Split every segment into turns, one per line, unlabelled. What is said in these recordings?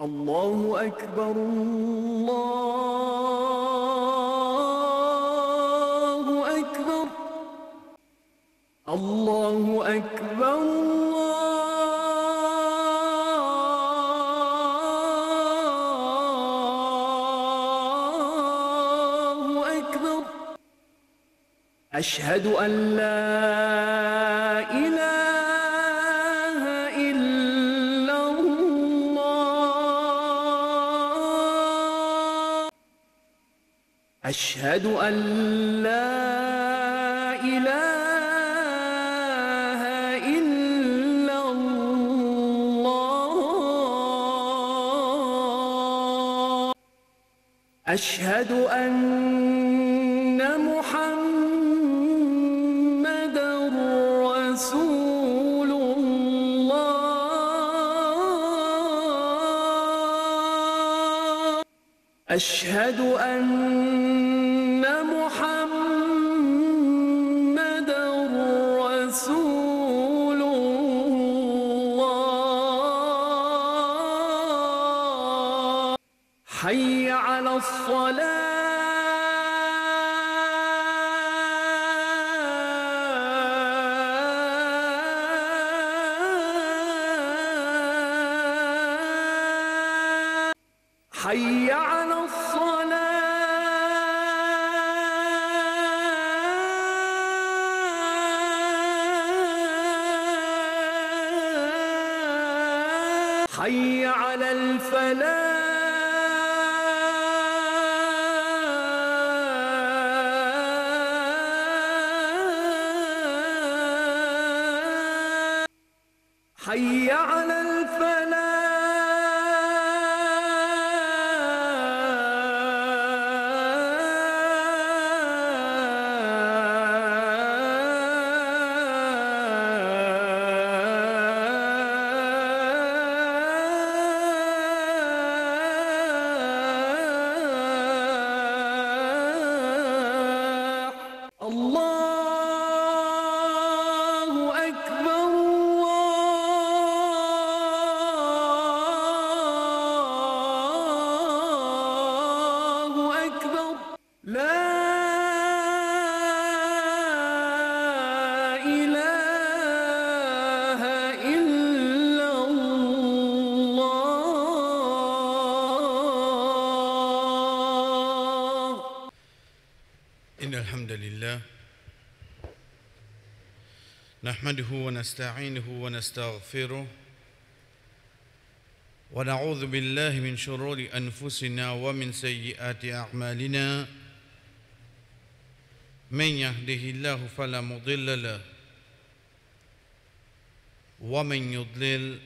الله أكبر الله أكبر الله أكبر الله أكبر أشهد أن لا إله إلا الله أشهد أن لا إله إلا الله أشهد أن محمدًا رسول الله أشهد أن محمدًا رسول الله حي على الصلاة حي على الصلاة حي على الفلاح حي على الفلاح الله أكبر الله أكبر لا إله إلا الله
إن الحمد لله نحمده ونستعينه ونستغفره ونعوذ بالله من شرور أنفسنا ومن سيئات أعمالنا من يهده الله فلا مضل له ومن يضلل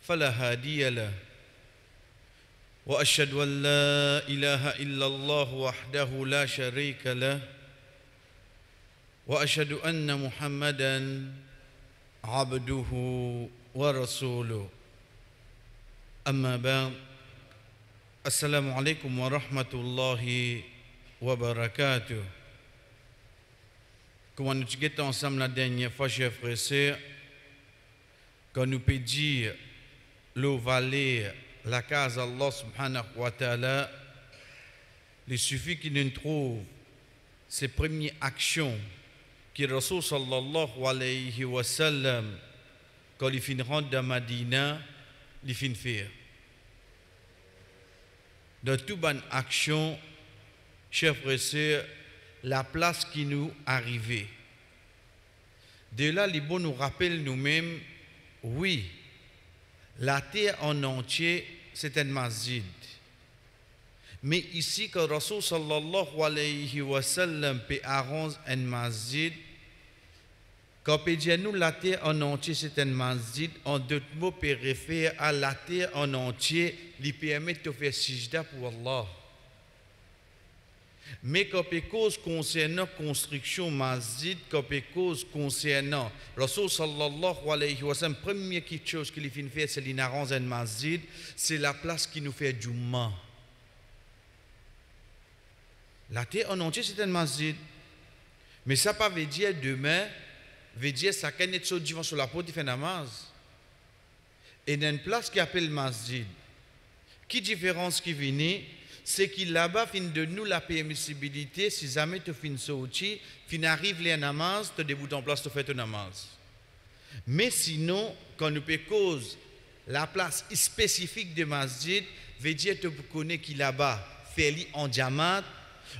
فلا هادي له وأشهد أن لا إله إلا الله وحده لا شريك له وأشهد أن محمدًا عبده ورسوله أما بعد السلام عليكم ورحمة الله وبركاته. Comme nous étions ensemble la dernière fois, chers frères et sœurs, quand nous peut dire l'eau valait la case Allah subhanahu wa ta'ala, il suffit qu'il nous trouve ces premières actions que Rasul sallallahu alayhi wa sallam, quand il finit rentre dans Madina, il finit faire. Dans toute bonne action, chers frères et sœurs, la place qui nous arrivait. De là, les bons nous rappellent nous-mêmes, oui, la terre en entier, c'est un masjid. Mais ici, quand Rasul sallallahu alayhi wa sallam peut arranger un masjid, quand peut dire nous la terre en entier, c'est un masjid, en d'autres mots, peut référer à la terre en entier, lui permet de faire sijda pour Allah. Mais quand peut cause concernant construction masjid, quand peut cause concernant Rasul sallallahu alayhi wa sallam, première chose qu'il fait faire, c'est l'inarrange un masjid, c'est la place qui nous fait Jumma. La terre en entier, c'est un masjid. Mais ça ne veut pas dire demain, veut dire ça qu'un est sur la porte, il fait namaz. Et dans une place qui appelle masjid, Qui différence qui vient, c'est qu'il là-bas fin de nous la permissibilité, si jamais tu fin sorti, fin arrive les namaz, tu déboutes en place, tu fais ton namaz. Mais sinon, quand nous peut cause la place spécifique de masjid, veut dire que tu connais qui là-bas fait en diamant,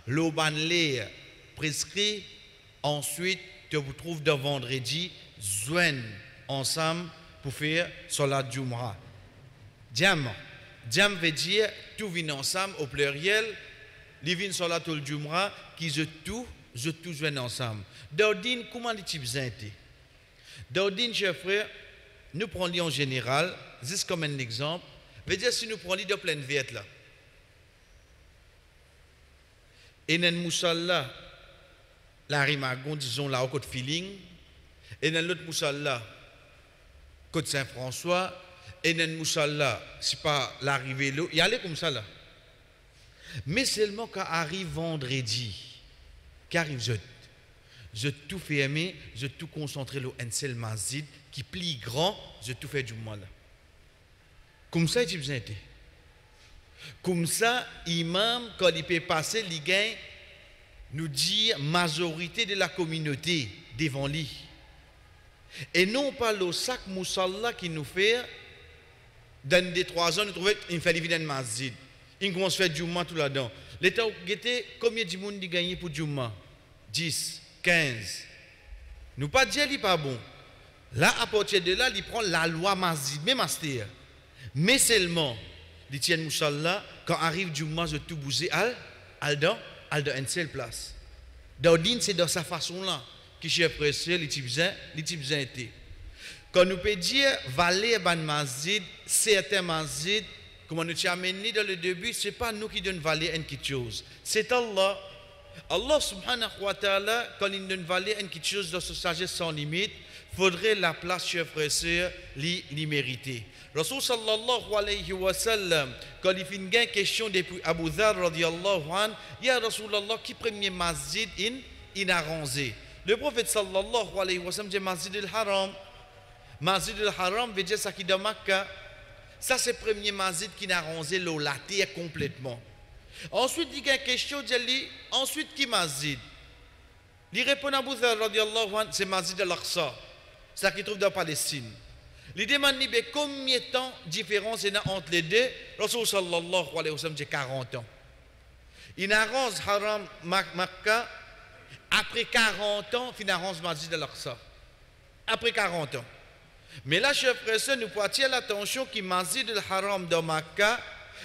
l'auban l'air prescrit, ensuite tu vous trouves de vendredi, joignent ensemble pour faire salat Jum'ah. Jam veut dire tout vient ensemble au pluriel, les vins salat tout Jum'ah qui je tout joignent ensemble. Daudine, comment les types été? Daudine, chers frères, nous prenons en général, juste comme un exemple, veut dire si nous prenons de pleine verte là. Et dans le moussalla, la rimagon, disons là, au côté feeling, et dans l'autre moussalla, côté Saint-François, et dans le moussalla, c'est pas l'arrivée là, il y allait comme ça là. Mais seulement quand arrive vendredi, qu'arrive je tout fermé, je tout concentré le un seul masjid qui plie grand, je tout fait du mal là. Comme ça, il a été. Comme ça, imam, quand il peut passer, il gagne, nous dit majorité de la communauté devant lui. Et non pas le sac moussalla qui nous fait, dans des 3 ans, nous trouvons qu'il fait l'évident masjid. Il commence à faire Jum'ah tout là-dedans. L'État, combien de monde il gagne pour Jum'ah? 10, 15. Nous pas dire qu'il n'est pas bon. Là, à partir de là, il prend la loi masjid, même master. Mais seulement, il tient moussalla, quand arrive Jum'ah, je tout bouger, dans une seule place. Daudine, c'est dans sa façon-là, qui j'ai pressé, les types été. Quand nous peut dire, valer ban masjid, certains masjid, comme nous t'y amené dans le début, ce n'est pas nous qui donnons valer une petite chose. C'est Allah. Allah subhanahu wa ta'ala, quand il donne valer une petite chose dans sa sagesse sans limite, faudrait la place, chers frères et sœurs, l'y mériter. Rasul sallallahu alayhi wa sallam, quand il fait une question depuis Abu Dhar radiallahu anhu, il y a Rasulallah qui premier masjid in arrangé. Le prophète sallallahu alayhi wa sallam dit masjid al-haram. Masjid al-haram veut dire ça qui est dans Makkah. Ça c'est le premier masjid qui a arrangé la terre complètement. Ensuite, il y a une question, ensuite qui masjid? Il répond à Abu Dhar radiallahu anhu, c'est masjid al-Aqsa. C'est ça qui se trouve dans la Palestine. Il demande combien de temps de différence il y a entre les deux. Rasul sallallahu alayhi wa sallam dit 40 ans. Il arrange Haram Makkah. Après 40 ans, il arrange Masjid al-Aqsa. Après 40 ans. Mais là, chers frères et sœurs, nous pouvons attirer l'attention que Masjid al-Haram de Makkah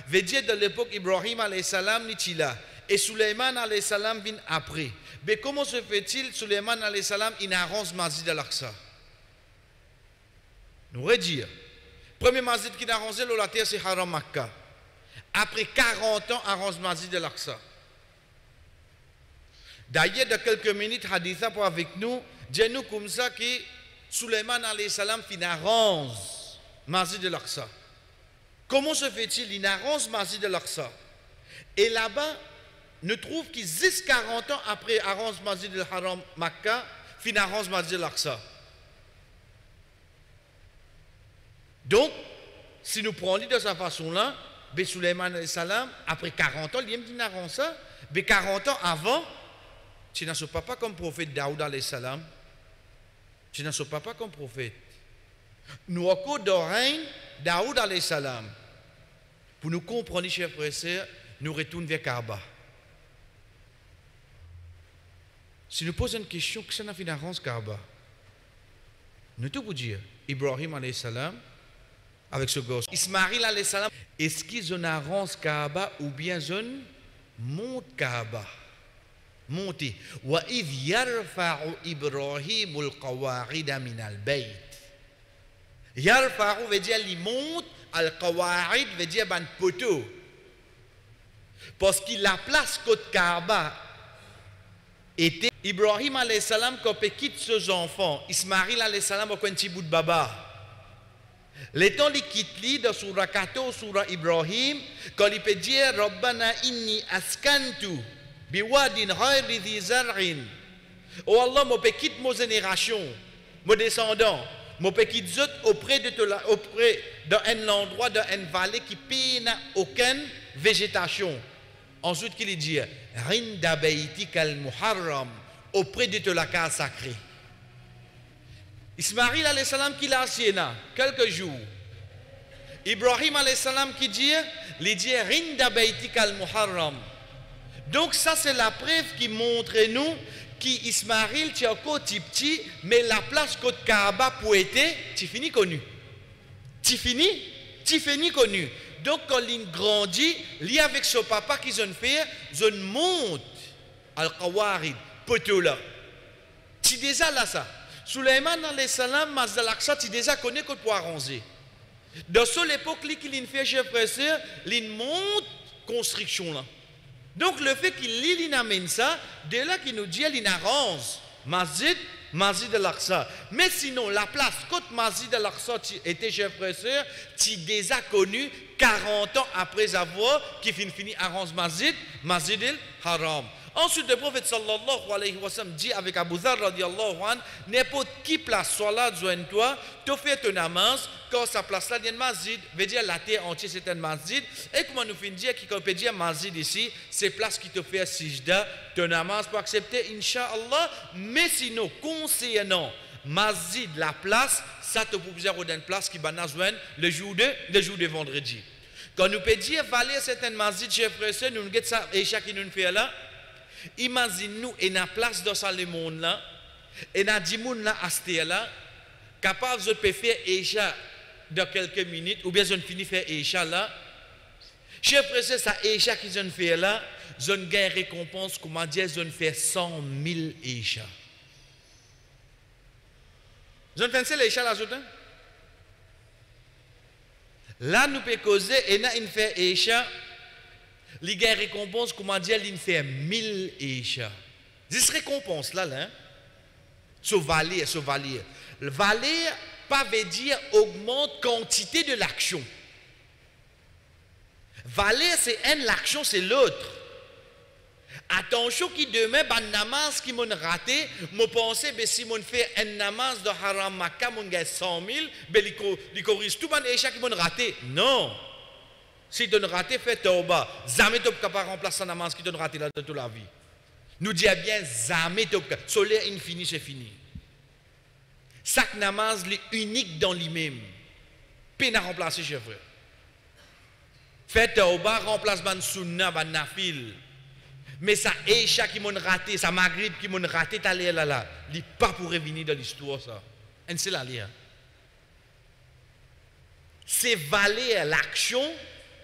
veut dire de l'époque Ibrahim alayhi salam n'est là. Et Suleiman alayhi salam vient après. Mais comment se fait-il, Suleiman alayhi salam, il arrange Masjid al-Aqsa? Nous redire. Premier masjid qui a arrangé la terre, c'est Haram Makkah. Après 40 ans, arrange Masjid al-Aqsa. D'ailleurs, dans quelques minutes, Haditha pour avec nous, dis-nous comme ça que Suleiman alayhi salam fin arrange Masjid al-Aqsa. Comment se fait-il? Il arrange Masjid al-Aqsa. Et là-bas, nous trouvons qu'il 40 ans après arrange Masjid al-Haram Makkah, fin arrange Masjid al-Aqsa. Donc, si nous prenons de cette façon-là, Suleiman alayhi salam, après 40 ans, il dit arrange ça, mais 40 ans avant, tu n'as pas comme prophète Daoud alayhi salam. Tu n'as pas comme prophète. Nous avons d'oreille Daoud alayhi salam. Pour nous comprendre, chers frères et sœurs, nous retournons vers Kaaba. Si nous posons une question, que ça n'a fait d'arrange Kaaba? Nous tout vous dire, Ibrahim alayhi salam, avec ce gosse. Ismaïl alayhi salam, est-ce qu'ils ont arrange Kaaba ou bien ils ont monte Kaaba? Monter. Wa idh yarfa'u Ibrahimul qawa'ida min al-bayt. Yarfa'u veut dire il monte, al-qawa'id veut dire ban poteau. Parce que la place côté Kaaba était Ibrahim alayhi salam quand il quitte ses enfants, Ismaïl alayhi salam au petit bout de baba. Les temps il quitte lui dans surah 14 surah Ibrahim quand il peut dire Rabbana inni askantu biwadin ghayri dhi zar'in. Oh Allah, moi quitte mon génération, mon descendant, mon petit zot auprès d'un endroit, d'un vallée qui n'a aucune végétation. Ensuite, qu'il dit, Rinda baytika al-muharram, auprès de la case sacrée. Ismaïl alayhi salam qui l'a assis là, quelques jours. Ibrahim alayhi salam qui dit, Rinda baytika al-muharram. Donc ça c'est la preuve qui montre nous qu'Ismaïl tu encore petit, mais la place côte Kaaba pour être, tu finis connu. Tu finis connu. Donc quand il grandit, il avec son papa qui ont fait, ils monte al-Qawarid, poteau là. Tu déjà là ça. Sulaiman alayhi salam, Masjid al-Aqsa, tu déjà connais qu'on peut arranger. Dans cette époque, qu'il fait chef frère, il monte construction là. Donc le fait qu'il amène ça, de là qu'il nous dit qu'il arrange Masjid al-Aqsa. Mais sinon, la place, quand Masjid al-Aqsa était chef frère, tu déjà connu 40 ans après avoir qui fini arrange Masjid al-Haram. Ensuite, le prophète sallallahu alayhi wa sallam dit avec Abu Dharr radiallahu anhu, n'importe qui place salat joint toi, tu fais ton namaz, quand sa place là, il y a un masjid, veut dire la terre entière c'est un masjid, et comment nous finissons dire qu'on peut dire masjid ici, c'est place qui te fait sijda, ton namaz pour accepter, incha'Allah, mais sinon, concernant masjid, la place, ça te peut dire une place qui va nous joindre le jour de vendredi. Quand nous peut dire, valer certaines masjid, chef frère, nous avons ça, et chacun nous fait là, imagine-nous, et na place dans ce monde là, et na dit monde là, à ce là, capable de faire Isha dans quelques minutes, ou bien je finis faire Isha là. Chef frère, ça Isha qu'ils ont fait là, je gagne récompense, comment dire, je fais 100 000 Isha. Je fais ça Isha là, là, nous pouvons causer, et na une fait Isha. Les gars récompense, comment dire, il fait 1000 Isha. Cette récompense là, ce valier. Le valier, pas veut dire augmente quantité de l'action. Valier, c'est un, l'action, c'est l'autre. Attention qui demain, ban namaz qui m'ont raté, me pensais, ben si m'ont fait un namaz de haram Makkah, m'ont gagné 100 000, ben il corrige tout ban Isha qui m'ont raté. Non. Si tu as raté, fais tauba. Jamais tu ne peux pas remplacer un namaz qui t'a raté là de toute la vie. Nous disons bien, jamais tu peux. Solaire infini, c'est fini. Chaque namaz est unique dans lui-même. Peine à remplacer, chef frère. Fais tauba, remplace ban sunna, ban nafil. Mais ça, Isha qui m'ont raté, ça Maghrib qui m'ont raté, t'as l'air là. Il n'est pas pour revenir dans l'histoire, ça. Et c'est la lire. C'est valer l'action.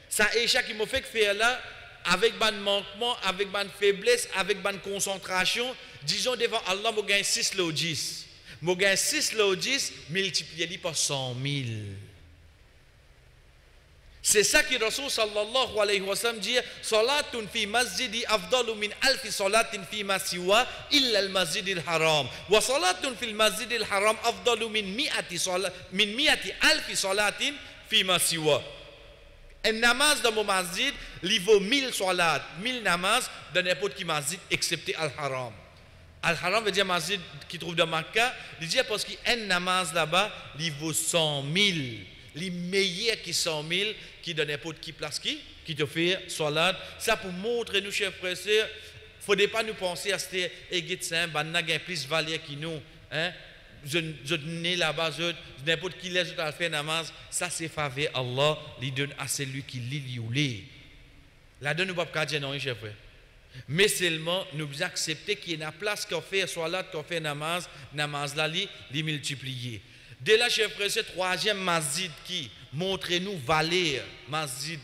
Ça Isha qui m'a fait faire là, avec ban manquement, avec ban faiblesse, avec ban concentration, disons devant Allah, je gagne 6 ou 10. Je gagne 6 ou 10, multiplié par 100 000. C'est ça que Rasul sallallahu alayhi wa sallam dit, salatun fi masjidi afdalu min alfi salatin fi ma siwa illa al masjid al haram. Wa salatun fil masjid al haram afdalu min mi'ati alfi salatin fi ma siwa. Un namaz dans mon masjid, il vaut 1000 salat, 1000 namaz dans n'importe qui masjid, excepté Al-Haram. Al-Haram veut dire masjid qui trouve dans Makkah, il dit parce qu'un namaz là-bas, il vaut 100 000. Les meilleurs qui 100 000, qui dans n'importe qui place qui te fait salat. Ça pour montrer nous, chers frères et sœurs, il ne faudrait pas nous penser à ce égyptien, il y a plus valeur que nous. Hein? Je n'ai là-bas, n'importe qui laisse faire namaz, ça c'est faveur Allah, il donne à celui qui lit. Là dedans nous ne pouvons pas dire non, chef frère. Mais seulement nous accepter qu'il y a une place qu'on fait salat, qu'on fait namaz là, il multiplié. Dès là, chef frère, c'est troisième masjid qui montre nous valeur, masjid,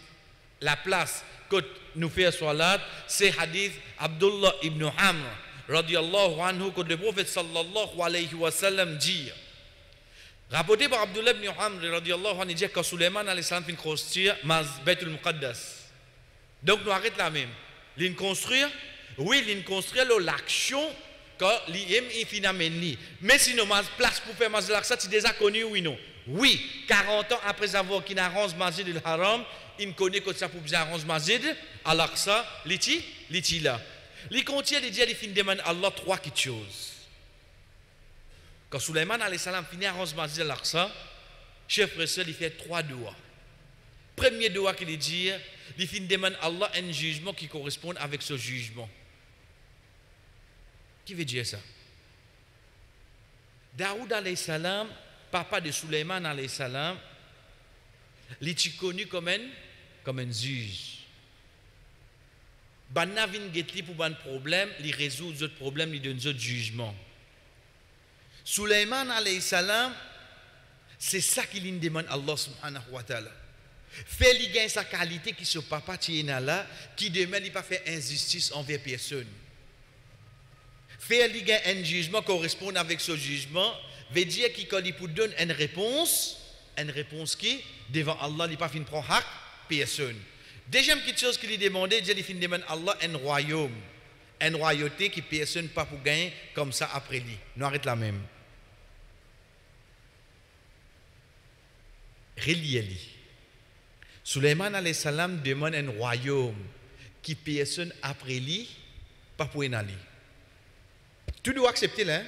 la place que nous faisons salat, c'est hadith Abdullah ibn Amr. Radiallahu anhu, que le prophète sallallahu alayhi wa sallam dit, rapporté par Abdullah ibn Amr, radiallahu anhu, dit que Sulaiman alayhi salam fin construire Baitul Muqaddas. Donc nous arrêtons là même. L'in construire, oui, l'in construire l'action quand l'im infinament. Mais sinon, ma place pour faire Masjid al-Aqsa, c'est déjà connu, oui, non? Oui, 40 ans après avoir qu'il arrange Masjid al-Haram, il connaît que ça pour bien arranger Masjid al-Aqsa, l'iti là. Les contient, les dit, les fins demandent Allah trois choses. Quand Sulaiman alayhi salam finit à Masjid al-Aqsa, chef frère, il fait 3 doigts. Premier doigt qu'il dit, il finit demande à Allah un jugement qui correspond avec ce jugement. Qui veut dire ça? Daoud alayhi salam, papa de Sulaiman alayhi salam, il est connu comme un juge. Banna vin getli pour ban problème, il résout d'autres problèmes, il donne d'autres jugements. Sulaiman alayhi salam, c'est ça qu'il demande à Allah subhanahu wa ta'ala. Fait lui gagner sa qualité qui ce papa tiena là, qui demain il pas fait injustice envers personne. Fait lui gagner un jugement correspond avec ce jugement, veut dire qu'il quand il pour donne une réponse qui devant Allah il pas fin prendre hak personne. Deuxième petite chose qu'il lui demandait, il fin demande à Allah un royaume, une royauté qui personne pas pour gagner comme ça après lui. Nous arrête la même. Reliez-li. Sulaiman alayhi salam demande un royaume qui personne après lui pas pour y aller. Tu dois accepter là. Hein?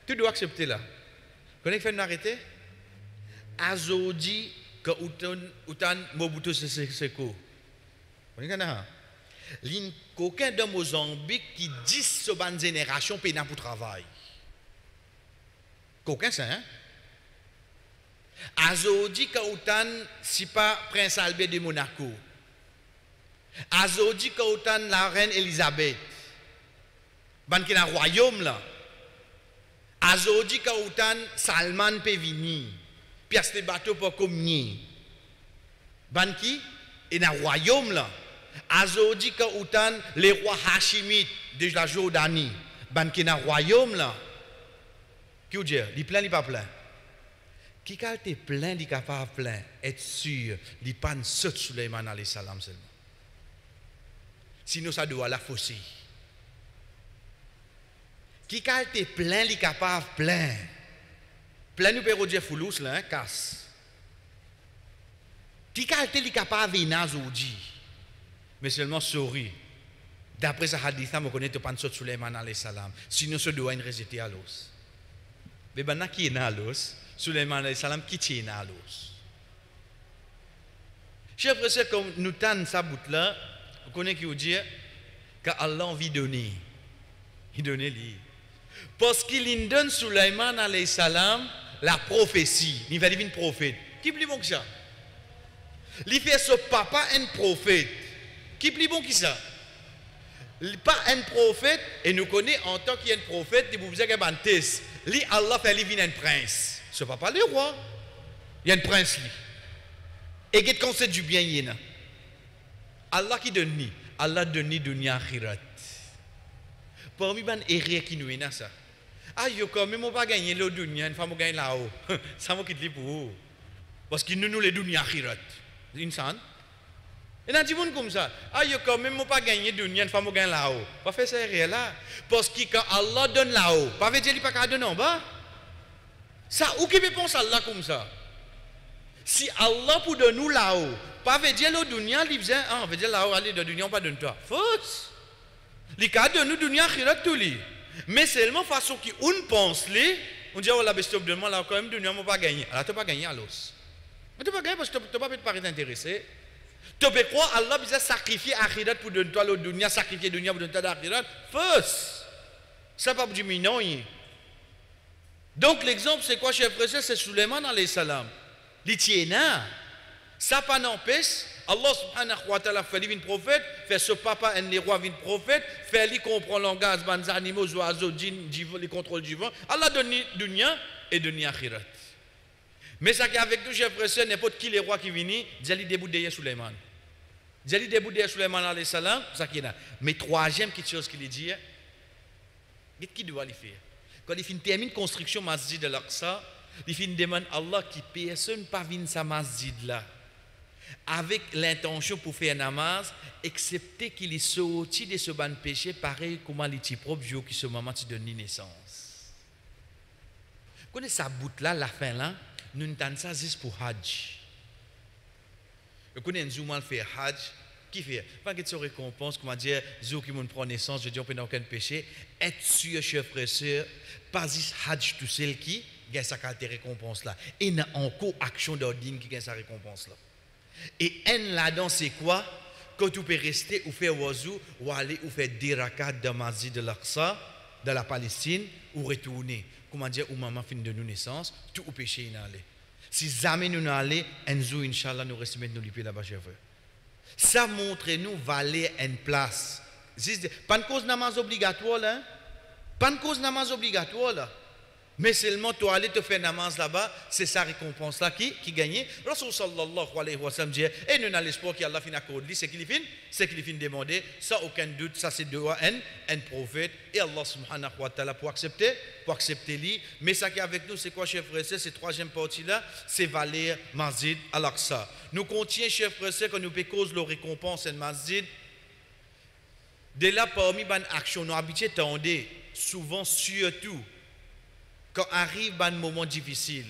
Tu dois accepter là. Connais fait nous arrêter? Azodi que utan Mobutu Seko. Connais kana? L'in coquin de Mozambique qui dit ce ban génération pena pour travail. Coquin ça hein? Azodi Kautan, si pas Prince Albert de Monaco. Azodi Kautan, la reine Elisabeth. Ban ki na royaume là. Azodi Kautan, Salman Pevini. Pièce de bateau pour communier. Ban ki, et na royaume là. Azodi Kautan, les rois Hashimites de la Jordanie. Ban ki na royaume là. Qui ou dire, li plein, li pas plein. Qui quand t'es plein, il est capable plein, être sûr, il pas un seul Sulaiman alayhi salam seulement. Sinon ça doit la fausser. Qui quand t'es plein, il est capable plein. Plein nous peut dire foulous là, casse. Qui quand t'es il capable venir aujourd'hui. Mais seulement souris. D'après ce hadith, on connaît pas un seul Sulaiman alayhi salam. Sinon ça doit une résulter à l'os. Mais maintenant qui est à l'os? Sulaiman alayhi salam qui tient à l'os. Chers frères, comme nous tannons sa bout là, vous connaissez qui vous dit qu'Allah envie de donner. Il donne lui. Parce qu'il donne Sulaiman alayhi salam la prophétie. Il va devenir prophète. Qui plus bon que ça? Il fait ce papa un prophète. Qui plus bon que ça? Pas un prophète, et nous connaissons en tant qu'il y a un prophète, il vous dit qu'il y a un test. Lui, Allah fait lui un prince. Ce n'est pas le roi. Il y a un prince. Et qui conseille du bien, il y a. Allah qui donne ni. Allah donne ni dunya akhirat. Parmi les erreurs qui nous ont ça. Ah, yo quand même, on pas gagner le dunya, une femme gagne là-haut. Ça m'a quitté pour vous. Parce qu'il nous les dunya akhirat. Insan. Et dans des gens comme ça, ah, yo quand même, on pas gagner dunya, une femme gagne là-haut. Pas faire ça erreur là. Parce que quand Allah donne là-haut, pas veut dire qu'il pas qu'à donner en bas. Ça, où qui peut penser Allah comme ça? Si Allah pour de nous là-haut, pas veut dire le dunya, il veut ah, veut dire là-haut, aller de dunya, on pas donne toi. Fausse. Les cas de nous, dunya, akhirat tout li. Mais seulement façon qui on pense li, on dit oh la bestie de moi là quand même dunya, on pas gagner. Alors tu pas gagner à l'os. Mais tu pas gagner parce que tu pas peut paraître intéressé. Tu peux croire Allah besoin sacrifier akhirat pour donner toi le dunya, sacrifier dunya pour donner toi l'akhirat. Fausse. Ça pas du minon. Donc l'exemple c'est quoi, chef frère? C'est Sulaiman alayhi salam. L'itiena. Ça pas n'empêche. Allah subhanahu wa ta'ala fait lui un prophète, fait ce papa un roi un prophète, fait lui comprendre le langage des animaux, oiseaux, djinns, les contrôles du vent. Allah donne dunya et donne akhirat. Mais ça qu'avec nous, chef frère, n'importe qui les rois qui viennent, Djali debout derrière Sulaiman. Djali debout derrière Sulaiman alayhi salam, ça qui est là. Mais troisième quelque chose qu'il dit, qui doit le faire? Quand il finit termine construction masjid al-Aqsa, il finit demande Allah qui personne pas vient sa masjid là avec l'intention pour faire namaz, excepté qu'il est sorti de ce ban péché pareil comme il est propre jour qui ce moment tu donne naissance. Vous connaissez sa bout là la fin là, nous entendons ça juste pour Hajj. Vous connaissez un jour mal faire Hajj, Qui fait? Pas que tu récompense, comment dire, ceux qui m'ont pris naissance, je dis, on peut aucun péché. Être sûr, chers frères et sœurs, pas juste Hajj tout seul qui gagne sa récompense là. Et il y a encore action d'ordine qui gagne sa récompense là. Et en là-dedans, c'est quoi? Quand tu peux rester ou faire wazou, ou aller ou faire des rakats dans la masjid de l'Aqsa, dans la Palestine, ou retourner. Comment dire, ou maman fin de nos naissances, tout au péché il aller. Si jamais nous n'allons, un jour, Inch'Allah, nous restons nous liper là-bas, chers frères. Ça montre nous valer une place. Pas une cause namaz obligatoire là. Pas une cause namaz obligatoire là. Mais seulement tu aller te faire namaz là-bas, c'est sa récompense là qui gagne. Rasul sallallahu alayhi wa sallam dit, et nous avons l'espoir qu'Allah fin accorde, c'est qu'il fin demander, sans aucun doute, ça c'est de un prophète, et Allah subhanahu wa ta'ala pour accepter lui. Mais ça qui est avec nous, c'est quoi, chers frères et sœurs, cette troisième partie là, c'est valer Masjid al-Aqsa. Nous continuons, chers frères et sœurs, quand nous peut cause la récompense en Masjid. De là, parmi les actions, nous habitués tendez, souvent, surtout, quand arrive un moment difficile,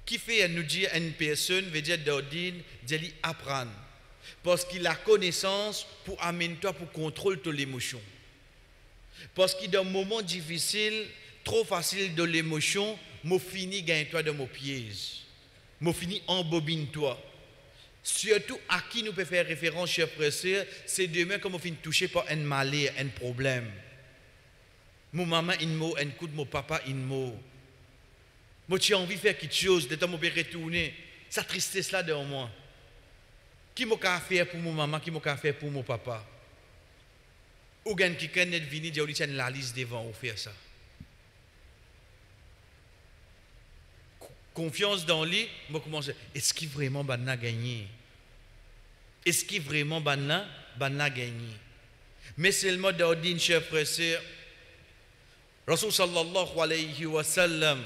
qui fait nous dire à une personne, veut dire d'ordine, d'aller apprendre. Parce qu'il a connaissance pour amener toi pour contrôler ton émotion. Parce qu'il dans un moment difficile, trop facile de l'émotion, moi fini gagne toi de mon piège. Moi fini embobine toi. Surtout à qui nous peut faire référence, chers frères et sœurs, c'est demain comme on finit touché par un malheur, un problème. Mon maman, il mot, un coup de mon papa, il mot. Moi, tu as envie de faire quelque chose, de temps, je vais retourner. Ça tristesse là dans moi. Qui m'a fait pour mon maman, qui m'a fait pour mon papa? Ou bien qui est venu dire, il y a la liste devant, ou faire ça. Confiance dans lui, je commence. Est-ce qu'il vraiment a gagné? Est-ce qu'il vraiment a gagné? Mais seulement d'ordine, chers frères et sœurs, Rasul sallallahu alayhi wa sallam,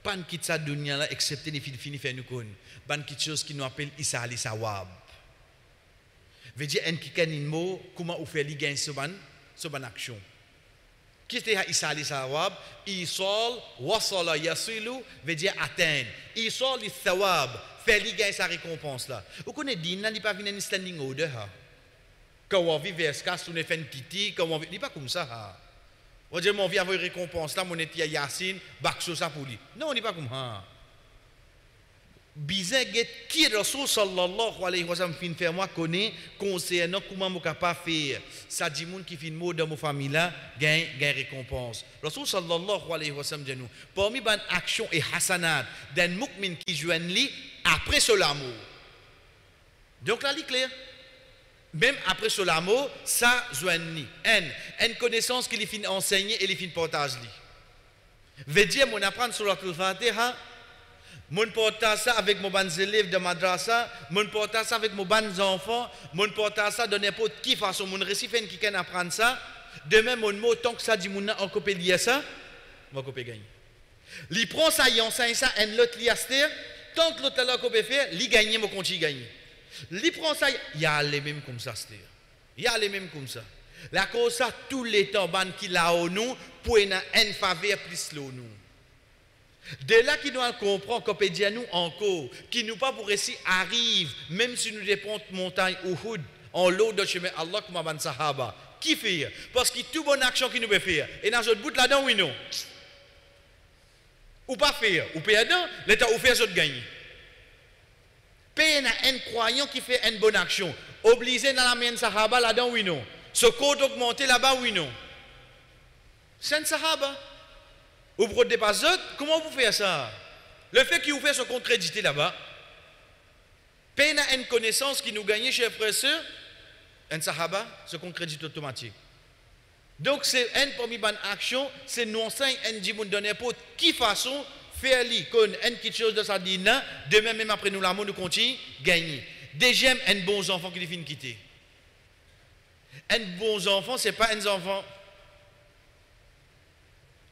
pas quitte sa dunya là, excepté les filles fini faire nous connaître. Pas quelque chose qui nous appelle Isa ali sawab. Veut dire un qui connaît un mot, comment on fait les gains sur ban action. Qui est Isa ali sawab? Isol, wasala yasilu, veut dire atteindre. Isol li sawab, faire les gains sa récompense là. Vous connaissez dîner, il pas venir en standing order ha. Quand on vit vers ce cas, on fait une titi, quand on vit, il pas comme ça ha. On dit, mon vie avoir une récompense là, mon étia Yassine, bakso ça pour lui. Non, on n'est pas comme ça. Bizarre, qui est Rasul sallallahu alayhi wa sallam fin faire moi connaît concernant comment je capable faire. Ça dit moun qui fin mot dans mon famille là, gagne récompense. Rasul sallallahu alayhi wa sallam dit nous, parmi ban action et hasanat d'un mu'min qui joigne lui après ce l'amour. Donc là, c'est clair. Même après ce l'amour, ça joigne une connaissance qu'il finit enseigner et il finit partager. Veut dire mon apprendre sur la Fatiha, mon partage ça avec mon bons élèves de madrasa, mon partage ça avec mon bons enfants, mon partage ça de n'importe qui façon, mon récipient qui can apprendre ça. Demain mon mot tant que ça dit mon en copie lié ça, mon copie gagne. Li prend ça y enseigne ça un l'autre liaster, tant que l'autre là copie fait, li gagne mon continue gagner. Li prend ça, il y a les mêmes comme ça, c'est-à-dire. Il y a les mêmes comme ça. La cause ça, tous les temps, ban qui l'a au nous, pour une faveur plus l'eau nous. De là qui doit comprendre qu'on peut dire nous encore, qui nous pas pour récit arrive, même si nous dépendons de montagne Uhud, en l'eau de chemin Allah comme ban sahaba. Qui fait? Parce que toute bonne action qui nous peut faire, et dans notre bout là-dedans, oui non. Ou pas faire, ou perdant, l'état ou faire, autres gagner. Peine à un croyant qui fait une bonne action. Obligé dans la main sahaba là-dedans, oui non. Ce code augmenté là-bas, oui non. C'est un sahaba. Vous prenez pas autres, comment vous faites ça? Le fait qu'il vous fait se contrediter là-bas, peine à une connaissance qui nous gagne, chers frères et sœurs, un sahaba se contredite automatique. Donc c'est une première bonne action, c'est nous enseigne un dit nous donner pour qui façon faire quelque chose de sa dîne, demain même après nous l'amour nous continue gagner. Deuxième, un bon enfant qui finit quitter. Un bon enfant, ce n'est pas un enfant.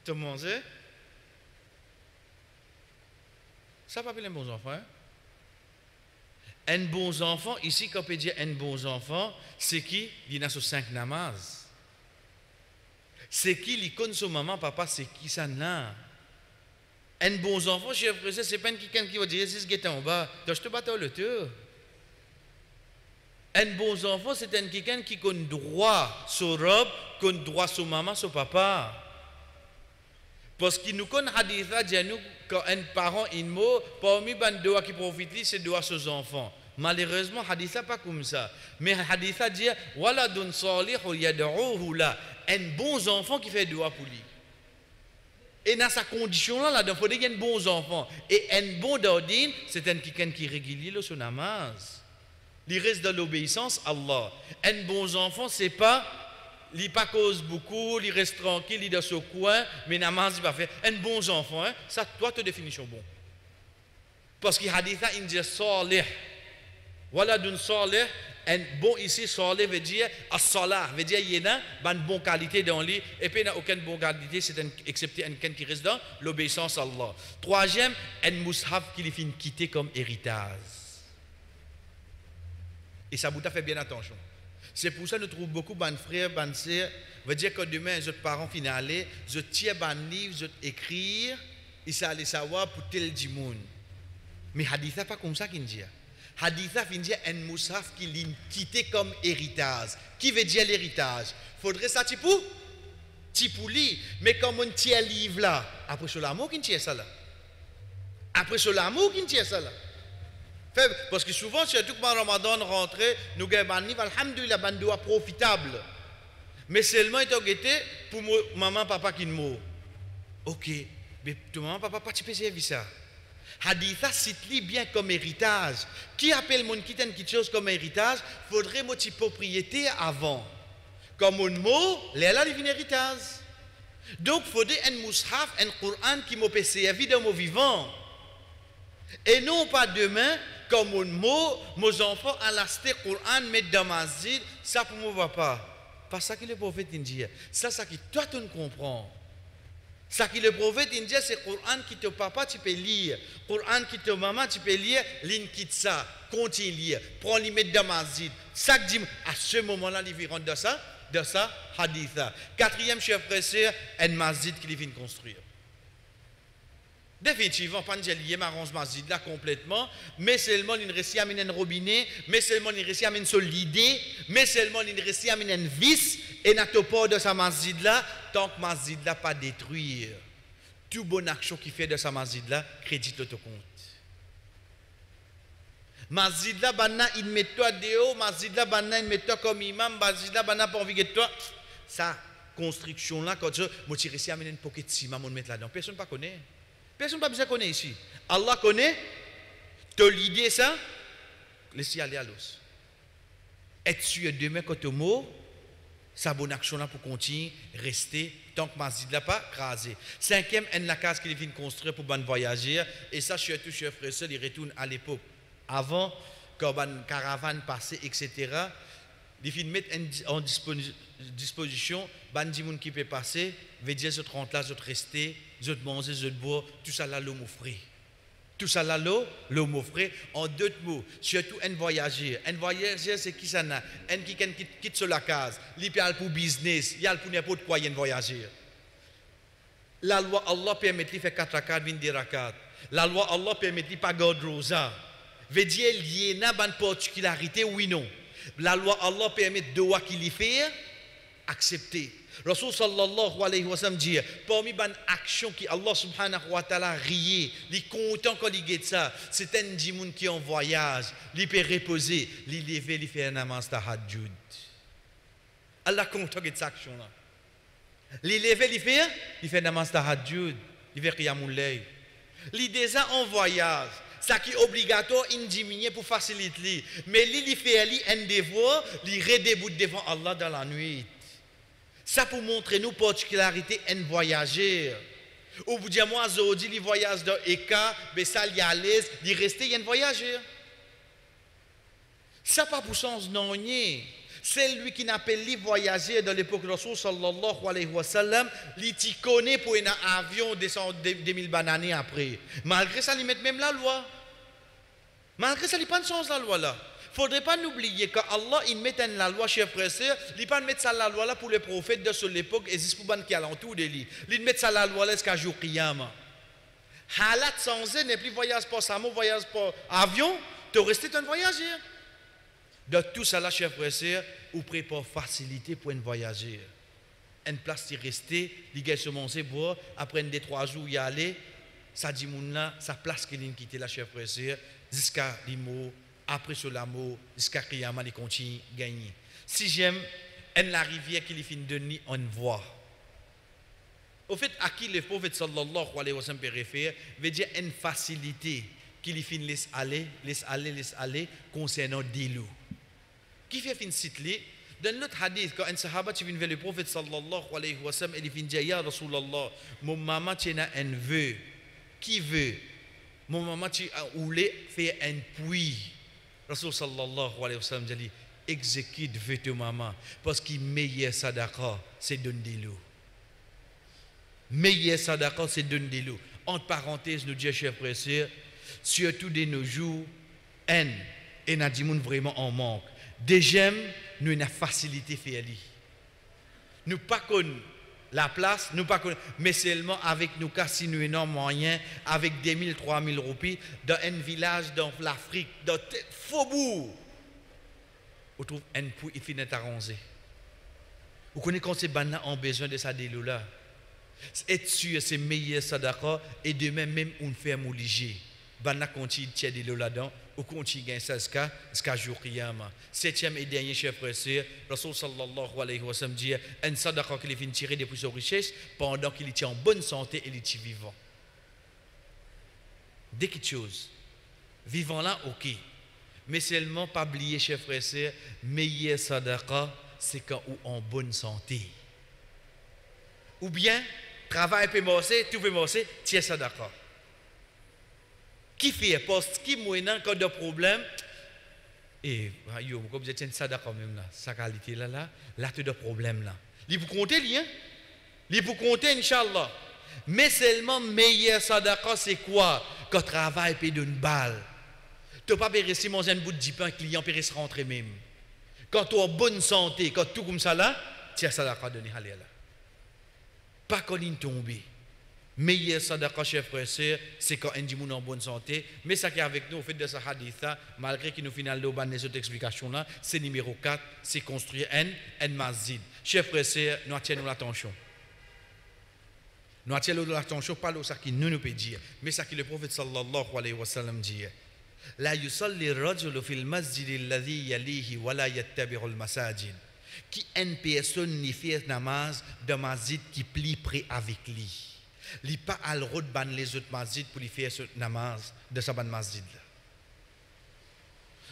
Tout le monde sait? Ça ne pas un bon enfant. Hein? Un bon enfant, ici, quand on peut dire un bon enfant, c'est qui? Il y a sur 5 namaz. C'est qui? Il connaît son maman, papa, c'est qui ça là? Un bon enfant, chers frères, c'est pas quelqu'un qui va dire, c'est ce qui est en bas, donc je te batte le tour. Un bon enfant, c'est un quelqu'un qui a droit sur robe, qui a droit sur maman, sur papa. Parce qu'il nous connaît hadith là, nous quand un parent il mot, parmi les doigts qui profitent, c'est doigts sur les enfants. Malheureusement, hadith là pas comme ça. Mais hadith là dit waladun salihun yad'uhu la, un bon enfant qui fait doigt pour lui. Et dans sa condition là, il faut qu'il y ait un bon enfant. Et un bon d'ordine, c'est un quelqu'un qui régulier son namaz. Il reste dans l'obéissance à Allah. Un bon enfant, c'est pas, il pas cause beaucoup, il reste tranquille, il est dans son coin, mais namaz il va faire. Un bon enfant, hein, ça, toi, te définition bon. Parce qu'il hadith là, il dit salih. Voilà d'une salih. Un bon ici, salih veut dire as-salah, veut dire il y a une bonne qualité dans lui, et puis il n'y a aucune bonne qualité, c'est excepté quelqu'un qui reste dans l'obéissance à Allah. Troisième, un mushaf qui finit quitter comme héritage. Et ça vous a fait bien attention. C'est pour ça que nous trouvons beaucoup de frères, de sœurs, veut dire que demain, les autres parents finalés, je tiens un livre, je écrire, et ça allait savoir pour tel du monde. Mais hadith n'est pas comme ça qu'il dit. Haditha veut dire un moussaf qui l'a quitté comme héritage. Qui veut dire l'héritage? Faudrait ça tipou li, mais comme on tient livre là, après sur l'amour qui tient ça là. Après sur l'amour qui tient ça là. Parce que souvent, surtout quand Ramadan rentre, nous avons un livre, alhamdoulilah, un doigt profitable. Mais seulement il est pour maman, papa qui nous. Ok, mais tout maman, papa, pas tu peux servir ça. Haditha cite-li bien comme héritage. Qui appelle mon qui quelque chose comme héritage, faudrait moitié propriété avant. Comme un mot, là il vient héritage. Donc faudrait un mushaf, un Coran qui m'a servi dans mon vivant. Et non pas demain, comme un mot, mes enfants à l'acheter Coran mettre dans ma zid, ça pour moi va pas. Pas ça que le prophète dit. Ça qui toi tu ne comprends. Ça qui le prophète dit, c'est le Coran qui te papa, tu peux lire. Le Coran qui te maman, tu peux lire. L'in quitte ça, continue lire. Prends les mettre dans ma zid. Ça dit, à ce moment-là, il rentre dans ça, hadith. Quatrième chef frère, un masjid qu'il vient construire. Définitivement, pas de lier marron masjid là complètement, mais seulement il réussit à amener un robinet, mais seulement il réussit à amener une solidité, mais seulement il réussit à amener un vis, et n'a pas de sa masjid là, tant que masjid là pas détruire. Toute bonne action qui fait de sa masjid là, crédit le compte. Masjid là, banna il met toi dehors, masjid là, banna il met toi comme imam, masjid là, banna pas envie de toi. Ça, construction là, quand je réussis à amener une pocket ciment, on mettre là-dedans. Personne ne connaît. Personne n'a pas besoin de connaître ici. Allah connaît. Tu as l'idée ça. Laissez aller à l'os. Être sûr demain quand tu es mort, sa bonne action là pour continuer, rester, tant que Mazid n'a pas crasé. Cinquième, une la case qu'il vient construire pour voyager. Et ça, surtout chez frère, il retourne à l'époque. Avant, quand une caravane passait, etc., il vient mettre en disposition, les gens qui peuvent passer, veut dire, ils rentrent là, ils rester. Je te manger, je te boire, tout ça là, l'eau m'offre. Tout ça là, l'eau m'offre. En deux mots, surtout un voyageur. Un voyageur, c'est qui ça n'a? Un qui quitte sur la case. Il y a pour business, il y a pour n'importe quoi, il y a un voyageur. La loi Allah permet de faire 4 rakats, 20 rakats. La loi Allah permet de pas garder rosa. Veut dire, il y a une particularité, oui, non. La loi Allah permet de droit qu'il y fait, accepter. Rasul sallallahu alayhi wa sallam dit, parmi les actions qui Allah subhanahu wa ta'ala rié, il est content quand il dit ça, c'est un djimoun qui est en voyage, il peut reposer, il lever, il fait un namaz tahajjud. Allah content de cette action-là. Il lever, il fait un namaz tahajjud, il fait qiyamul layl. Il déjà en voyage. Ça qui est obligatoire, il diminue pour faciliter. Mais il fait un devoir, il redéboute devant Allah dans la nuit. Ça pour montrer nous particularité un voyageur. Ou vous dites moi aujourd'hui il voyage dans Eka, mais ça il est à l'aise, il reste il y a un voyageur. Ça pas pour sens non nier. C'est lui qui n'appelle les voyageurs dans l'époque de Rasul sallallahu alayhi wa sallam, il t'y connaît pour un avion descendre 2000 bananes après. Malgré ça il met même la loi. Malgré ça il pas de sens la loi là. Il ne faudrait pas oublier qu'Allah il met la loi, chers frères et sœurs, il ne pas mettre ça la loi là pour les prophètes de cette époque et juste pour les qui alentour de lui. Il met ça la loi là jusqu'à jour Qiyama. Halat sans n'est plus voyage par samo, voyage par avion, tu restes un voyageur. Dans tout ça, là, chers frères et sœurs, ou prépare facilité pour un voyager. Une place qui rester, les gars se monter pour après des 3 jours y aller, ça dit moun là, sa place qui vient quitter la chers frères et sœurs, jusqu'à l'imo, après sur l'amour, jusqu'à Kiyama, il continue à gagner. Si j'aime, la rivière qui finit de nuit, on voit. Au fait, à qui le prophète sallallahu alayhi wa sallam peut référer, veut dire une facilité qui finit laisse aller concernant des loups. Qui fait fin site li? Dans notre hadith, quand un sahaba vient vers le prophète sallallahu alayhi wa sallam, il vient dire, Ya Rasulallah, mon maman tient un vœu. Qui veut? Mon maman voulait faire un puits. Rasul sallallahu alayhi wa sallam dit, exécute vœu de maman, parce que meilleur sadaqa, c'est donner de l'eau. Meilleur sadaqa, c'est donner de l'eau. Entre parenthèses, nous disons, chers frères et sœurs, surtout de nos jours, et nous disons vraiment en manque. Déjà, nous avons une facilité à faire. Nous pas connaissons la place, nous pas connaissons, mais seulement avec nous, si nous avons moyen, avec 2000, 3000 roupies, dans un village dans l'Afrique, dans un faubourg, on trouve un puits, il finit arrangé. Vous connaissez quand ces bandes ont besoin de ça, là. Être sûr, c'est meilleur sadaqa, et de même, on fait un mouligé. Banna continue de tirer de l'eau là-dedans, ou continue de gagner ça jusqu'à jour Qiyama. 7e et dernier, chers frères et sœurs, Rasul sallallahu alayhi wa sallam dit, un sadaqa qu'il vient tirer depuis sa richesse, pendant qu'il est en bonne santé et il est vivant. Dès quelque chose, vivant là, ok. Mais seulement pas oublier, chers frères et sœurs, meilleur sadaqa, c'est quand on est en bonne santé. Ou bien, travail peut marcher, tout peut marcher, tiens sadaqa. Qui fait poste, qui moyen quand de problème, et yo, comme vous êtes ça d'accord même là, sa qualité là, tu as de problème là. Il faut compter lien, il faut compter Inch'Allah. Mais seulement meilleur sadaqa c'est quoi? Quand travail peut donner une balle. Tu pas rester manger un bout de pain, client peut se rentrer même. Quand tu es en bonne santé, quand tout comme ça là, tu as sadaqa donner aller là. Pas quand il tombe. Meilleur sadaqa, chers frères et sœurs, c'est quand on dit en bonne santé. Mais ça qui est avec nous, au fait de ce hadith, malgré qu'il nous finale les autres explications là, c'est numéro 4, c'est construire un masjid. Chers frères et sœurs, nous attirons l'attention. Nous attirons l'attention, pas ce qui nous peut dire, mais ce que le prophète sallallahu alayhi wa sallam dit. La yusalli rajulu fil masjid alladhi yalihi wa la yattabi'u al-masajid. Qui une personne n'y fait namaz dans masjid qui plie près avec lui. Il n'y a pas à le ban les autres masjids pour lui faire ce namaz de sa ban masjid.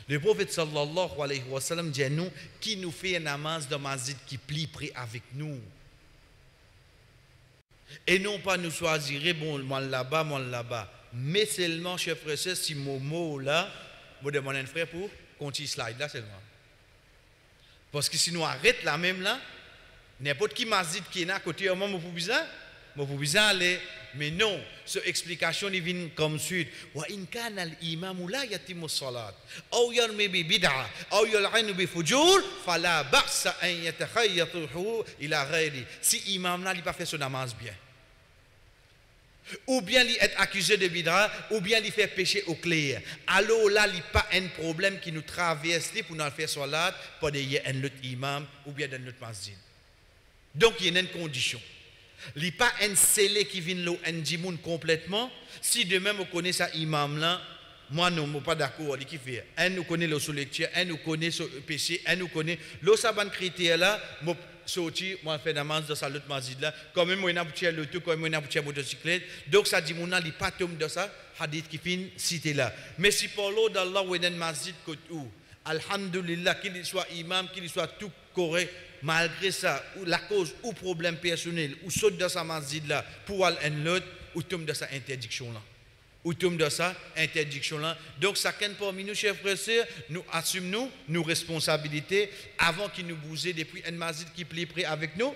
Le prophète sallallahu alayhi wa sallam dit à nous qui nous fait un namaz de masjid qui plie près avec nous. Et non pas nous choisir, bon, moi là-bas. Mais seulement, chers frères et sœurs, si mon mot là, je demande un frère pour continuer slide là seulement. Parce que si nous arrêtons là même là, n'importe qui masjid qui est à côté, au moment où vous pouvez aller, mais non, cette explication vient comme suite. Wa in kana al-imam la yatimu salat, aw yarmi bi bid'a, aw yal'anu bi fujur, fala ba'sa an yatakhayyatuhu ila ghayri. Si imam là, il pas fait son namaz bien. Ou bien il est accusé de bid'a, ou bien il fait péché au clair. Alors là, il n'y a pas un problème qui nous traverse pour nous faire salat, pour d'ailleurs un autre imam, ou bien dans notre masjid. Donc il y a une condition. Il n'y a pas un scellé qui vient là, un dimoun complètement. Si demain on connaît ça imam là, moi non, je ne suis pas d'accord. Qui fait? Un nous connaît le sous lecture, un nous connaît le péché, un nous connaît le saban critère là. Moi sorti, moi fais namaz dans sa l'autre masjid là. Quand même moi n'a pas le tout, quand même moi n'a pas motocyclette. Donc ça dit mon n'a pas tombe dans ça hadith qui fin cité là. Mais si pour l'eau d'Allah ou dans masjid côté où, alhamdulillah qu'il soit imam, qu'il soit tout correct. Malgré ça, ou la cause ou problème personnel, ou saute dans sa masjid là pour aller un autre, ou tombe dans sa interdiction là. Ou tombe dans sa interdiction là. Donc, chacun parmi nous, chers frères et sœurs, nous assumons nos responsabilités avant qu'il nous bouse depuis un masjid qui plie près avec nous,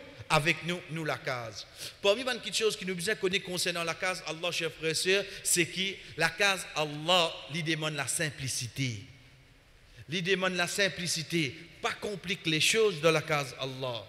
la case. Parmi les petites choses qui nous besoin connaître concernant la case, Allah, chers frères et sœurs, c'est que la case, Allah, lui demande la simplicité. Il demande la simplicité, pas compliquer les choses dans la case Allah.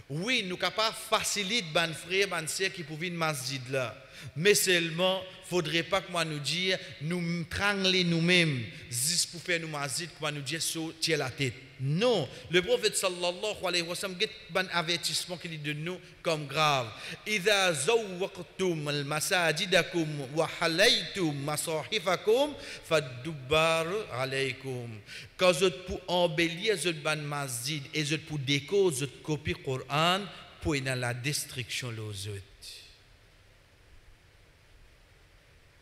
Oui, nous sommes capables de faciliter les frères et sœurs qui pouvaient une masjid là. Mais seulement, il ne faudrait pas que moi nous dire, nous trangler nous-mêmes, juste pour faire nous mazid, que nous dire, tirer la tête. Non, le prophète sallallahu alayhi wa sallam a un avertissement qui dit de nous comme grave. إذا زوقتم المساجدكم وحليتم مصاحفكم فالدبار عليكم. Quand vous pour embellir votre ban masjid et vous pour déco votre copie Coran pour dans la destruction les autres.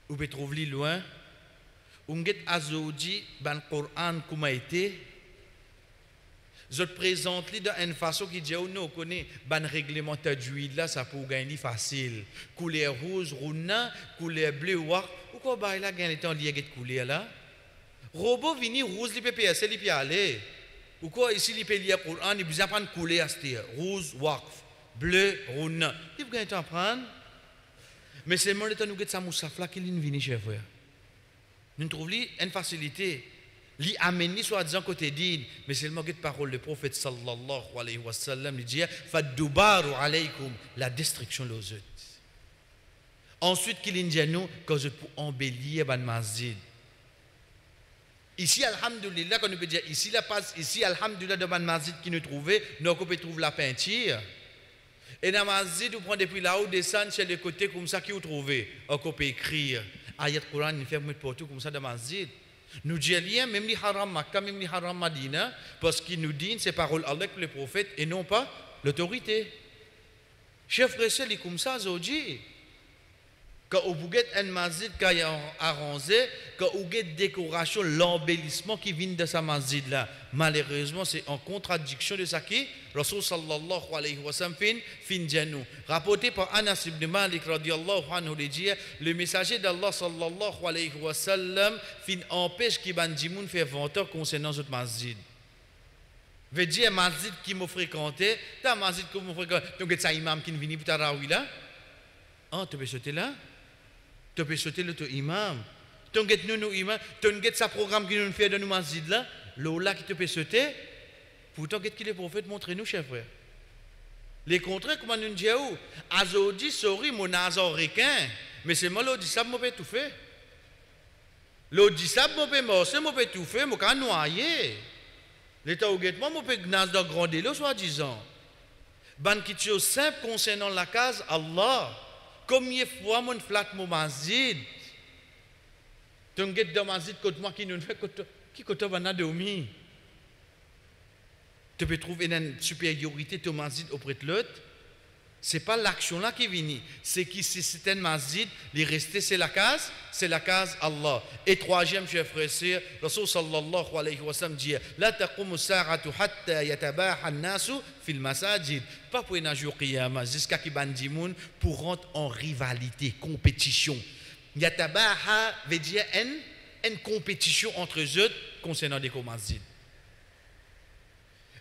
Vous pouvez trouver loin. Vous get azodi ban Coran comment été. Je te présente dans une façon qui dit nous connaît ban règlement d'huile là ça pour gagner facile couleur rouge rouna couleur bleu ou quoi bah là gagner temps lié cette couleur là robot vini rouge li peut passer li peut aller ou quoi ici li peut lire Coran il besoin prendre couleur c'est rouge waqf bleu rouna il peut gagner temps prendre mais c'est mon temps nous get ça moussaf là qui li vini chef frère nous trouve li une facilité li ameni soi-disant côté din mais seulement cette parole le prophète sallallahu alayhi wa sallam lui dit fadubaru alaykum la destruction les autres ensuite qu'il dit nous quand je pour embellir ban masjid ici alhamdulillah quand on peut dire ici la passe ici alhamdulillah de ban masjid qui nous trouvait nous on peut trouver la peinture et dans masjid vous prenez depuis là-haut descendre chez les côtés comme ça qui vous trouvez on peut écrire ayat Coran il fait mettre partout comme ça dans masjid. Nous disons même les haram Makkah, même les haram Madina, parce qu'ils nous disent ces paroles avec le prophète et non pas l'autorité. Chef frère, c'est comme ça aujourd'hui. Quand on bouget un masjid qui est arrangé, quand on bouget décoration, l'embellissement qui vient de sa masjid là, malheureusement c'est en contradiction de ça qui Rasul sallallahu alayhi wa sallam fin janou. Rapporté par Anas ibn Malik radiyallahu anhu dit le messager d'Allah sallallahu alayhi wa sallam fin empêche qui bandimoun fait 20 ans concernant cette masjid. Veut dire masjid qui m'a fréquenté, ta masjid qui m'a fréquenté, donc c'est imam qui vient pour tarawih là. Ah, tu peux sauter là? Tu peux sauter le imam. Tu peux nous imam, tu peux sa programme qui nous fait de nous masjid là, là qui te peut sauter. Pourtant qu'est-ce que le prophète montre nous chers frères. Les contraires comment nous dit où azodi sorry mon azoricain, mais c'est moi l'odi ça me peut tout faire. L'odi ça me peut morcer, me peut tout faire, me can noyer. L'état au guettement me peut gnas dans grand délo soi-disant. Ban qui chose simple concernant la case Allah. Combien de fois mon flat mon masjid? Tu get dans masjid côté moi qui nous fait qui côté va na dormir. Tu peux trouver une supériorité de masjid auprès de l'autre. Ce n'est pas l'action là qui vient. C'est que si c'est un masjid, il resté c'est la case Allah. Et troisième, chers frères et sœurs, Rasul sallallahu alayhi wa sallam dit la taqumu sa'atu hatta yatabaha an-nasu fil masajid. Pas pour un jour qiyamah, jusqu'à qui bandimoun pour rentrer en rivalité, compétition. Yatabaha veut dire une compétition entre eux concernant des masjid.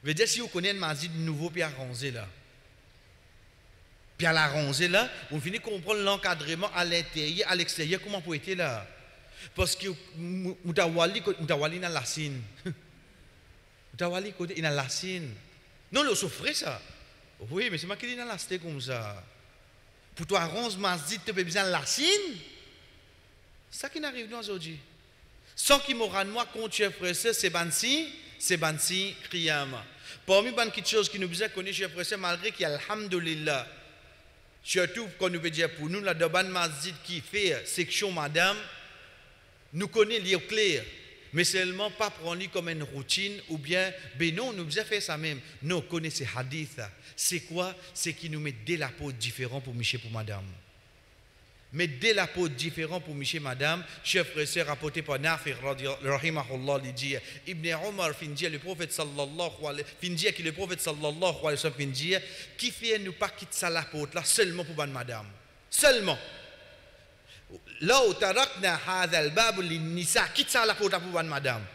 Veut dire si vous connaissez un masjid nouveau puis arrangé là. Puis à l'arranger là, on finit de comprendre l'encadrement à l'intérieur, à l'extérieur, comment pour être là. Parce que Moutawali dans la Sine. Moutawali côté dans la Sine. Non, le souffre ça. Oui, mais c'est moi qui dis dans la Sine comme ça. Pour toi, arranger masjid, tu peux besoin de la Sine. C'est ça qui n'arrive pas aujourd'hui. Sans qu'il m'aura moi contre chef frère, c'est Bansi Kriyama. Parmi les choses qui nous besoin connaître chef frère, malgré qu'il y a alhamdulillah. Surtout quand nous veut dire pour nous, la Doban Masjid qui fait section madame, nous connaissons lire clair, mais seulement pas prendre comme une routine ou bien, ben non, nous devons faire ça même. Nous connaissons ces hadiths. C'est quoi? C'est qui nous met des lapos différents pour Michel pour madame. Mais des lapos différents pour Michel madame, chef frère sœur rapporté par Nafi rahimahullah il dit Ibn Omar fin dit le prophète sallallahu alayhi fin dit que le prophète sallallahu alayhi wa sallam fin dit qui fait nous pas quitter ça la porte là seulement pour bonne madame. Seulement. Là où tarakna hadha al-bab lin-nisa quitte ça la porte pour bonne madame.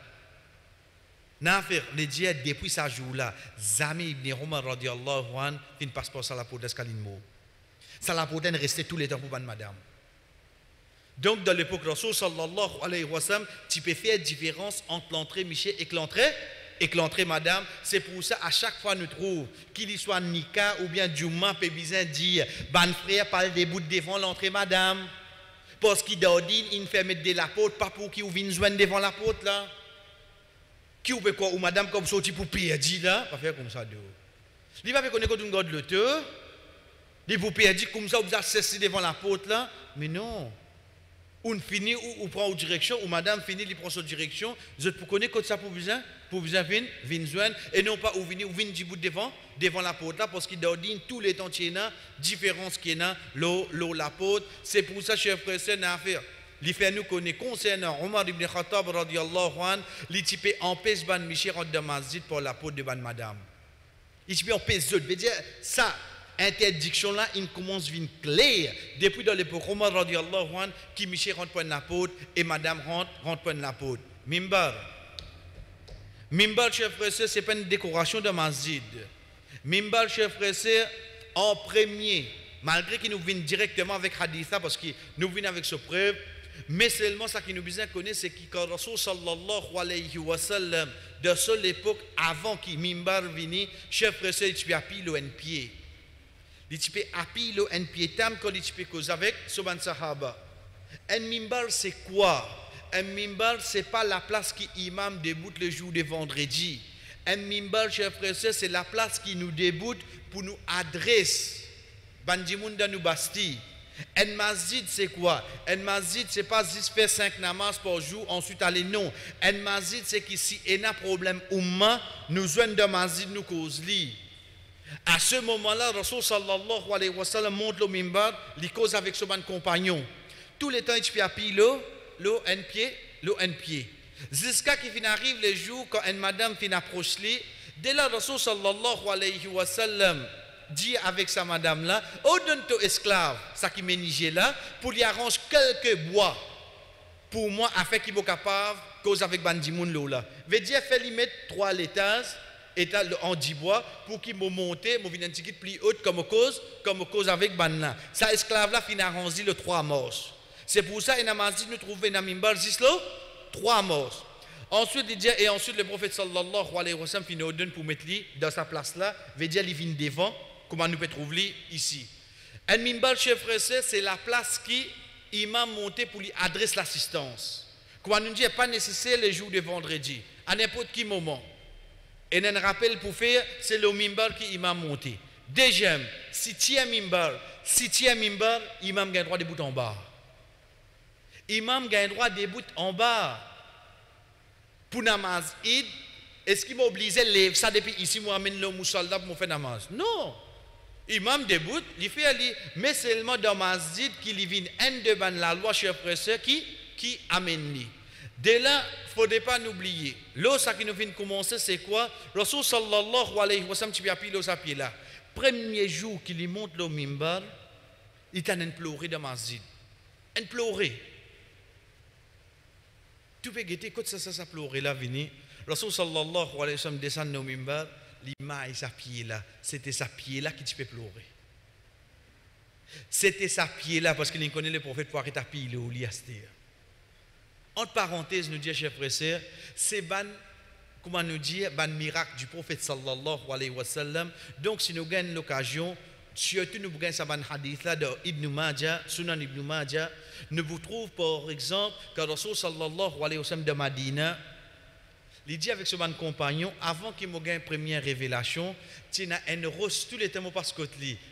Nafi le dit depuis ce jour là, Zami Ibn Omar radiyallahu anhu fin passe par ça la porte d'escalinmo. Ça la porte restait tous les temps pour bonne madame. Donc, dans l'époque Rasul sallallahu alayhi wa sallam, tu peux faire différence entre l'entrée Michel et l'entrée et que l'entrée madame, c'est pour ça à chaque fois nous trouvons qu'il y soit Nika ou bien Djouma peut bien dire ban frère parle des bouts devant l'entrée madame parce qu'il d'ordine il fait mettre de la porte pas pour qu'il vienne joindre devant la porte là qui ou peut quoi ou madame comme sorti pour perdre là pas faire comme ça de il va faire connaître qu'on garde le temps il vous perdre comme ça vous asseyez devant la porte là mais non. On finit ou prend une direction, ou madame finit, il prend sa direction. Vous pour connaître quoi ça pour vous venir joindre, et non pas ou venir du bout devant la porte là, parce qu'il donne tous les temps qu'il y a, différence qu'il y a, l'eau, la porte. C'est pour ça, chers frères, c'est une affaire. Il fait nous connaître concernant Omar ibn Khattab, radiyallahu anhu, il type empêche ban Michel rentre dans masjid pour la porte de ban madame. Il type empêche veut dire ça. Interdiction là, il commence à venir clair. Depuis dans l'époque, Omar radiallahu anhu, qui Michel rentre pour la porte et madame rentre pour la porte. Mimbar. Mimbar, chers frères, ce n'est pas une décoration de masjid. Mimbar, chers frères, en premier, malgré qu'il nous vienne directement avec haditha, parce qu'il nous vient avec ce preuve, mais seulement ça qui nous besoin connaître, c'est que quand Rasul sallallahu alayhi wa sallam, de cette époque, avant qu'il Mimbar vienne, chers frères, il a pile un pied. Il type api lo en pietam quand il type cause avec soban sahaba. Un mimbar c'est quoi? Un mimbar c'est pas la place qui imam déboute le jour de vendredi. Un mimbar, chers frères, c'est la place qui nous déboute pour nous adresser. Bandimoun dans nous basti. Un masjid c'est quoi? Un masjid c'est pas juste faire 5 namaz par jour ensuite aller non. Un masjid c'est qu'ici il y a un problème umma nous joignent dans masjid nous cause li. À ce moment-là, Rasul sallallahu alayhi wa sallam monte le mimbar, il cause avec son compagnon. Tous les temps, il fait appuyer l'eau un pied. Jusqu'à qu'il arrive les jours quand une madame fin approche lui, dès là, Rasul sallallahu alayhi wa sallam dit avec sa madame là, oh donne ton esclave, ça qui m'est là, pour lui arranger quelques bois, pour moi, afin qu'il soit capable, cause avec bandimoun l'eau là. Veut dire, fait lui mettre 3 étages, état en 10 bois pour qu'il me monte, me vienne un petit plus haute comme cause avec banna. Ça esclave là fin arrondi le 3 morts. C'est pour ça en masjid nous trouvons dans mimbar juste là 3 morts. Ensuite il dit et ensuite le prophète sallallahu alayhi wa sallam fin ordonne pour mettre lui dans sa place là, veut dire il vient devant comment nous peut trouver ici. Un mimbar chef frère c'est la place qui imam monté pour lui adresse l'assistance. Comment nous dit pas nécessaire les jours de vendredi, à n'importe quel moment. Et un rappel pour faire, c'est le mimbar qui imam monté. Deuxième, si tu es mimbar, imam a droit de bout en bas. Imam a droit de bout en bas. Pour namaz id, est-ce qu'il m'a obligé de lever ça depuis ici, moi amène le moussalla pour faire namaz? Non. Imam debout, il fait aller, mais seulement dans masjid qu'il vient un de ban la loi, chers frères, qui amène lui. Dès là, il ne faudrait pas n'oublier. Là, ça qui nous vient de commencer, c'est quoi? Rasul sallallahu alayhi wa sallam, tu peux appuyer là, pied là. Premier jour qu'il monte le mimbar, il t'a imploré dans masjid. Imploré. Tu peux guetter, quand ça pleurer là, venir. Rasul sallallahu alayhi wa sallam descend dans le mimbar, l'image sa pied là. C'était sa pied là qui tu peux pleurer. C'était sa pied là, parce qu'il connaît le prophète pour arrêter à pied là au lit à cette heure. Entre parenthèses, nous dit, chers frères et sœurs, c'est comment nous dire, miracle du prophète sallallahu alayhi wa sallam. Donc, si nous gagnons l'occasion, surtout nous gagnons ce hadith là de Ibn Majah, Sunan Ibn Majah, nous vous trouvons par exemple que Rasul sallallahu alayhi wa sallam de Madina, il dit avec ce compagnon, avant qu'il me gagne première révélation, il a une rose, tous les temps parce que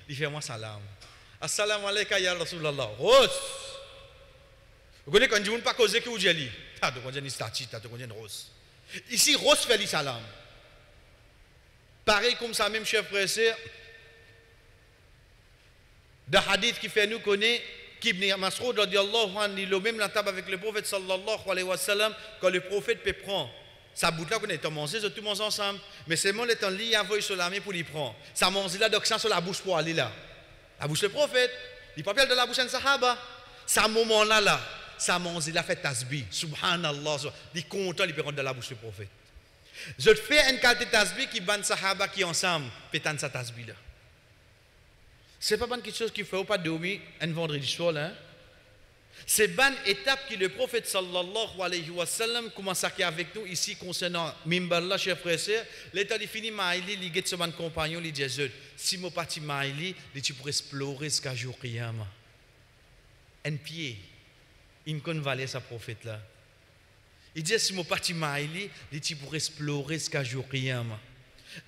il fait moi salam. Assalamu alayka ya Rasulallah. Rose. Vous connaissez quand je ne dis pas causer que vous dites, tu as une statue, tu as une rose. Ici, rose fait le salam. Pareil comme ça, même chers frères et sœurs, de hadith qui fait nous connaître, qu'Ibn Mas'ud radiallahu anhu, il a même la table avec le prophète sallallahu alayhi wa sallam, quand le prophète peut prendre sa bouteille là qu'on est mangé, tout le monde ensemble, mais c'est mon étant lié à voyer sur la main pour l'y prendre. Ça mange là, donc ça sur la bouche pour aller là. La bouche le prophète, il pas de la bouche d'un sahaba. Ça moment là. Ça mange, il a fait tasbih, subhanallah, il est content, il peut rentrer dans la bouche du prophète. Je fais un qualité de tasbih qui ban sahaba qui ensemble, pétant sa tasbih là. C'est pas quelque chose qui fait pas dormir un vendredi soir là. C'est une étape que le prophète sallallahu alayhi wa sallam commence à faire avec nous ici concernant Mimbar là, chers frères et sœurs. L'état de fini, Maïli, il dit à son compagnon, il dit si mon parti Maïli, tu pourrais explorer ce qu'a jour Qiyama. Un pied, il ne valait sa prophète là. Il dit si mon parti Maïli, tu pourrais explorer ce qu'a jour Qiyama.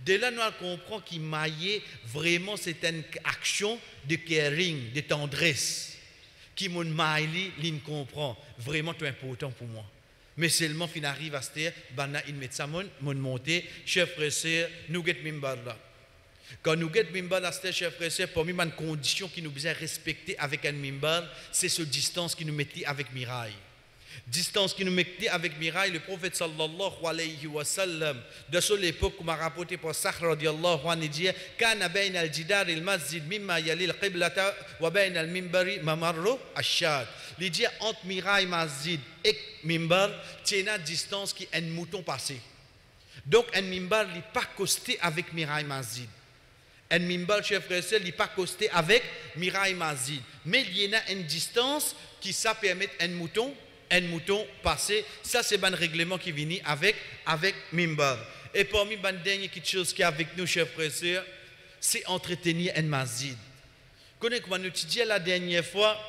De là, nous comprenons qu'il maillait vraiment, c'est une action de caring, de tendresse. Qui mon maïli, il comprend vraiment tout important pour moi. Mais seulement fin arrive à ce terre, bana il met ça mon montée, chef frère, nous get mimbar là. Quand nous get mimbar là, chef frère, pour moi une condition qui nous besoin respecter avec un mimbar, c'est ce distance qui nous mettait avec mirail. Distance qui nous mettait avec mirail, le prophète sallallahu alayhi wa sallam, de cette époque, comme a rapporté par Sakhr radiallahu anhu, dit Kana bayna al-jidar al-masjid mimma yali al-qiblata wa bayna al-mimbari mamarru ash-shad. Il dit entre mirail masjid et mimbar, il y a une distance qui est un mouton passé. Donc un mimbar n'est pas costé avec mirail masjid. Un mimbar, chers frères et sœurs, n'est pas costé avec mirail masjid. Mais il y a une distance qui ça permet un mouton passé, ça c'est un règlement qui vient avec mimbar. Et parmi les dernières choses qui est avec nous, chers frères et sœurs, c'est entretenir un masjid. Connaissez comment nous disons la dernière fois,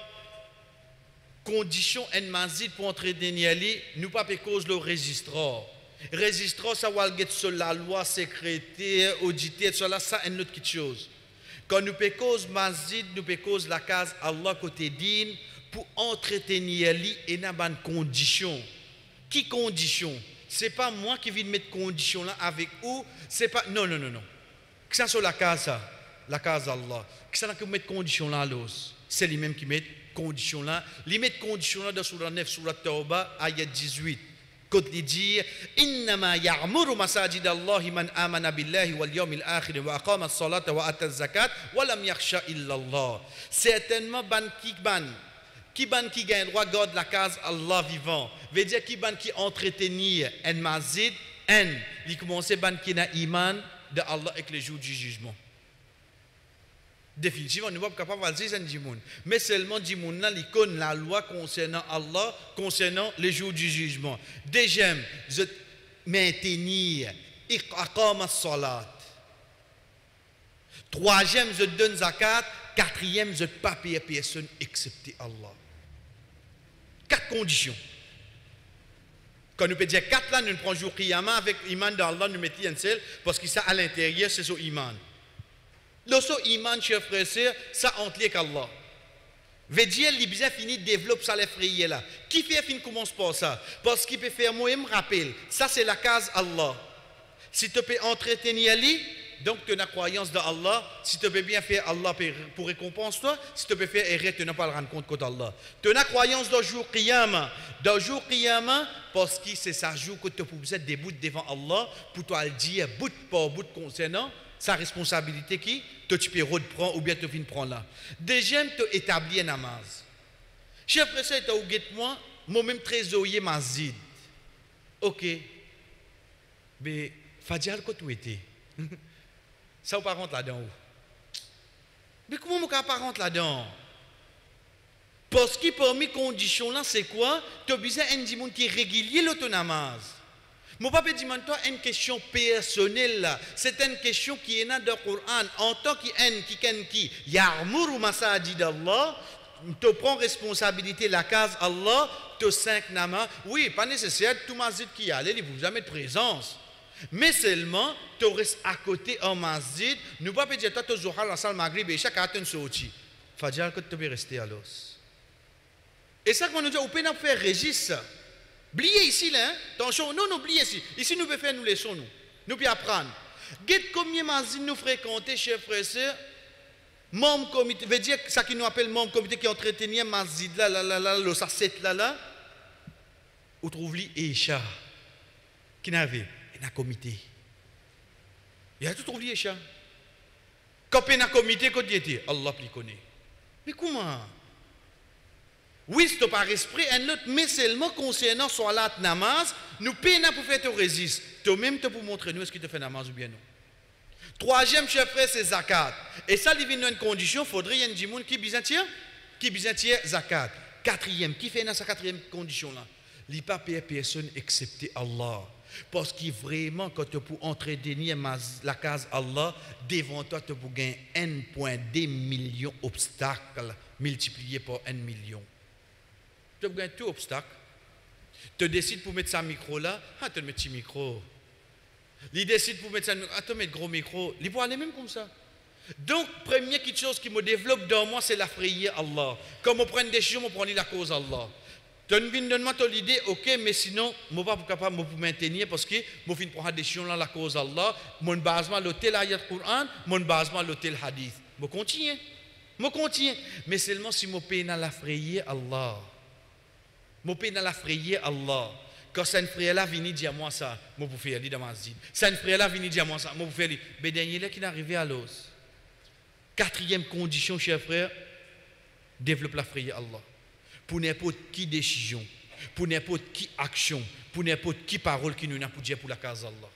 condition un masjid pour entretenir lui, nous pas cause le registraire. Registraire, ça va être sur la loi secrétaire, audité, sur là, ça une autre chose. Quand nous cause masjid, nous cause la case Allah côté din. Pour entretenir lui et dans bonne condition. Qui condition? C'est pas moi qui viens mettre condition là avec vous, c'est pas non. Que ça sur la case Allah. Que ça que mettre condition là l'os. C'est lui-même qui met condition là. Il met condition là dans surah 9 surah Tauba ayat 18. Quand il dit innama ya'muru masajid Allah man amana billahi wal yawmil akhir wa aqama as-salata wa ata az-zakat wa lam yakhsha illa Allah. Certainement qui gagne droit garde la case Allah vivant. Veut dire qui entretenir un masjid, il commence ban qui na iman de Allah avec les jours du jugement. Définitivement, nous ne sommes pas capables de dire ça. Mais seulement dit il connaît la loi concernant Allah, concernant les jours du jugement. Deuxième, je maintenir iqama as-salat. Troisième, je donne zakat. Quatrième, je ne pas payer personne excepté Allah. 4 conditions. Quand nous pouvons dire 4 là, nous prenons jour Qiyama avec iman d'Allah, nous mettons un seul, parce que ça à l'intérieur, c'est son iman. Le son iman, chers frères et sœurs, ça entre avec Allah. Veut dire, il bien fini développe ça les frayés là. Qui fait fin commence par ça? Parce qu'il peut faire moi, je me rappelle, ça c'est la case Allah. Si tu peux entretenir lui, donc tu as la croyance dans Allah. Si tu peux bien faire Allah pour récompense toi, si tu peux faire errer, tu n'as pas le rendre compte contre Allah. Tu as la croyance dans le jour Qiyama. Dans le jour Qiyama, parce que c'est ça jour que tu peux être debout devant Allah pour toi le dire bout par bout concernant sa responsabilité qui tu peux reprendre ou bien tu viens prendre là. Deuxième, tu établis un namaz. Chef frère, tu as oublié moi, moi-même trésorier masjid. Ok. Mais Fadjal, quand tu étais ça ou pas rentre là-dedans? Mais comment on ne peut pas rentrer là-dedans? Parce que parmi les conditions là, c'est quoi? Tu as besoin d'un monde qui est régulier l'autonamaz. Mon papa dit toi une question personnelle là. C'est une question qui est dans le Coran. En tant qui ya'muru masajid Allah, tu prends responsabilité la case Allah, tu 5 namas. Oui, pas nécessaire tout masjid qui y allait, il ne vous jamais de présence. Mais seulement, tu restes à côté en masjid, nous ne pouvons pas dire que tu as la salle maghrib et chaque attend sorti. Fadjal que tu peux rester à l'os. Et ça, quand nous disons, on peut faire registre. Oubliez ici, là, attention, non, oubliez ici. Ici, nous pouvons faire nous leçons, nous pouvons apprendre. Qu'est-ce combien de masjid nous fréquentons, chers frères et sœurs? Membre comité, veut dire ça qui nous appelle membre comité qui entretient masjid là, le sasset là. Où trouve-t-il Isha? Qui n'avait? Un comité. Il y a tout oublié, ça. Quand il y a un comité, quand il était, Allah le connaît. Mais comment? Oui, c'est par esprit, un autre, mais seulement concernant Salat Namaz, nous payons pour faire te résister. Toi-même, tu pour montrer nous est-ce qu'il te fait namaz ou bien non. Troisième, chef frère, c'est zakat. Et ça, il vient dans une condition, il faudrait y ait un djimoun qui bizantier zakat. Quatrième, qui fait dans sa quatrième condition là? Il n'y a pas personne excepté Allah. Parce que vraiment, quand tu peux entretenir la case Allah, devant toi, tu peux gagner 1,2 million d'obstacles multipliés par 1 million. Tu peux gagner tout obstacle. Tu décides pour mettre ça micro là, tu mets petit micro. Il décide pour mettre ça micro, tu mets gros micro. Il peut aller même comme ça. Donc, première chose qui me développe dans moi, c'est la prière Allah. Quand je prends des décisions, je prends la cause Allah. Donne-moi l'idée, ok, mais sinon, je ne suis pas capable de maintenir parce que je finis prendre des décisions dans la cause Allah. Mon basement, l'hôtel ayat Quran, mon basement, l'hôtel hadith. Je continue. Mais seulement si je paye dans la prière Allah. Je paye dans la prière Allah. Quand c'est un frère là vient dire moi ça, je peux faire dans ma zid. C'est un frère là vient dire moi ça, je peux faire. Mais dernier là qui est arrivé à l'os. Quatrième condition, chers frères, développe la prière Allah. Pour n'importe qui décision, pour n'importe qui action, pour n'importe qui parole qui nous a pour dire pour la cause Allah.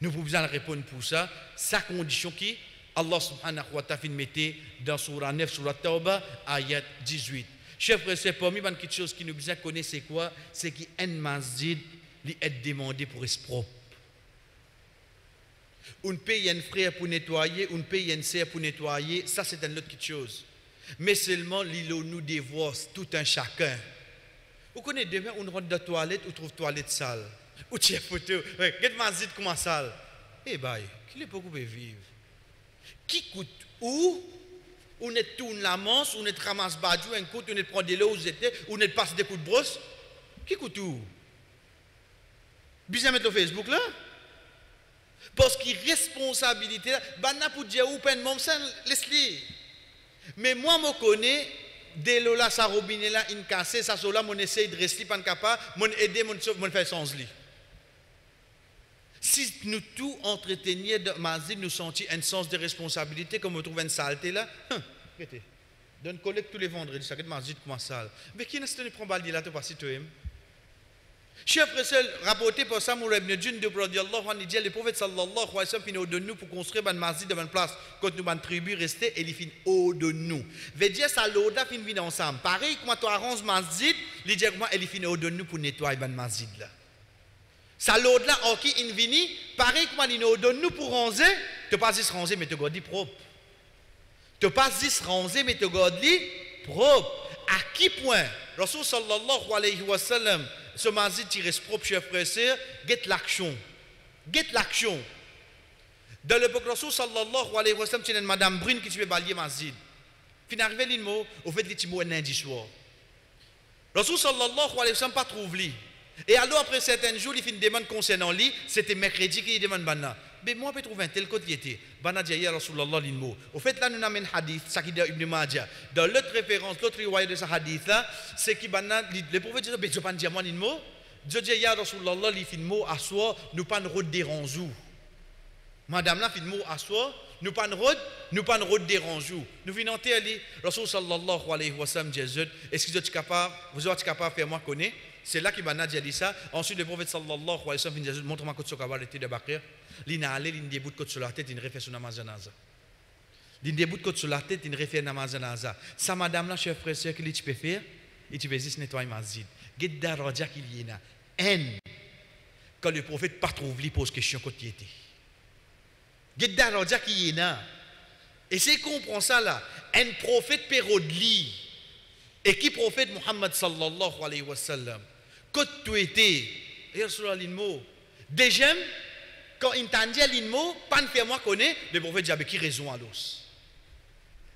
Nous pouvons répondre pour ça. Sa condition qui Allah subhanahu wa ta'ala mettait dans Surah 9, Surah Tawbah, ayat 18. Chers frères, c'est parmi les petites choses qui nous besoin connaître, c'est quoi? C'est qu'un masjid est demandé pour être propre. On paye un frère pour nettoyer, on paye un sœur pour nettoyer, ça c'est une autre petite chose. Mais seulement l'îlot nous divorce tout un chacun. Vous connaissez demain, on rentre dans la toilette, on trouve toilette sale. Ou tu as photo, regarde masjid comment sale. Eh bien, qui est beaucoup vivre? Qui coûte où? On est tourne la manche, on est ramasse badjou, un coup, on est prend de l'eau où j'étais, on est passe des coups de brosse. Qui coûte où? Bien mettre le Facebook là? Parce que responsabilité, banna pour dire ou peine mon sein, laisse-le. Mais moi je connais dès là sa robinet là in cassé, ça là mon essaye de rester pas capable, mon aider mon faire sans lit. Si nous tout entretenir de mazid, nous sentir un sens de responsabilité, comme on trouve une saleté là, donne collecte tous les vendredis, ça que mazid comment sale. Mais qui n'est-ce que prend baldi là, tu passes toi même? Chef Ressel, rapporté par Samuel ibn Jundub, le prophète sallallahu alayhi wa sallam finit au-de nous pour construire un masjid devant une place. Quand nous avons une tribu restée, il finit au-de nous. Veut dire ça, l'autre finit ensemble. Pareil, quand tu arranges le masjid, il dit comment il finit au-de nous pour nettoyer le masjid là. Ça, l'autre là, ok, il finit, pareil, comment il est au-de nous pour ranger, tu pas juste ranger, mais tu gardes propre. Tu pas juste ranger, mais tu gardes propre. À qui point, Rasul sallallahu alayhi wa sallam, ce masjid qui reste propre, chers frères et sœurs, get l'action. Get l'action. Dans l'époque, Rasul sallallahu alayhi wa sallam, il y a une madame brune qui fait balayer masjid. Fin arrivé l'île, au fait, les timos un lundi soir. Rasul sallallahu alayhi wa sallam pas trouve lui. Et alors, après certains jours, il fait une demande concernant lui, c'était mercredi qu'il demande Bana. Mais moi, je peux trouver un tel côté qui était. Bana dit, ya Rasulallah, l'ilmo. Au fait, là, nous avons un hadith, ça qui dit Ibn Majah. Dans l'autre référence, l'autre riwayat de ce hadith-là, c'est que Bana, le prophète dit, je ne pas dire moi l'ilmo. Je dis, ya Rasulallah, il fait un mot à soi, nous pas de route dérangeou. Madame là, fait un mot à soi, nous pas de route dérangeou. Nous venons à dire, Rasul sallallahu alayhi wa sallam, Jésus, est-ce que vous êtes capable de faire moi connaître? C'est là qu'il a dit ça. Ensuite, le prophète sallallahu alayhi wa sallam dit montre-moi que tu as arrêté de Bakr. Il a allé, il déboute sur la tête, il refait son namazanaza. Il déboute sur la tête, il refait namazanaza. Ça, madame là, chers frères et sœurs, qu'il tu peux faire, et tu peux juste nettoyer mazid. Get d'arodia qu'il y a haine. Quand le prophète pas trouve, il pose question quand il était. Get d'arodia qu'il y a. Et c'est qu'on comprend ça là. Un prophète pérodli. Et qui prophète Muhammad sallallahu alayhi wa sallam. Quand tu étais, et sur l'inmo, déjà, quand il t'a dit l'inmo, pas ne faire moi connaître, le prophète dit, qui raison à l'os.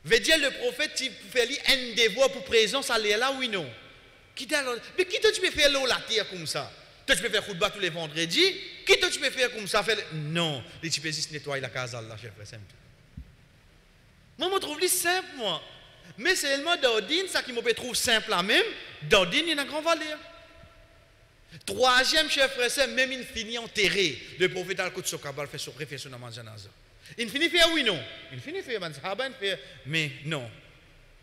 Veut dire le prophète, il fait un devoir pour présence à là, oui, non. Mais qui tu peux faire l'eau la terre comme ça? Tu peux faire khutbah tous les vendredis? Qui tu peux faire comme ça? Non, tu peux juste nettoyer la case Allah, chef, c'est simple. Moi, je trouve simple, moi. Mais c'est seulement d'ordine, ça qui me trouve simple là même, d'ordine, il y a une grande valeur. Troisième, chef frère, même il finit enterré. Le prophète Al-Quds Sokabal fait son réflexion dans le janaza. Il finit faire oui, non. Il finit faire, mais non.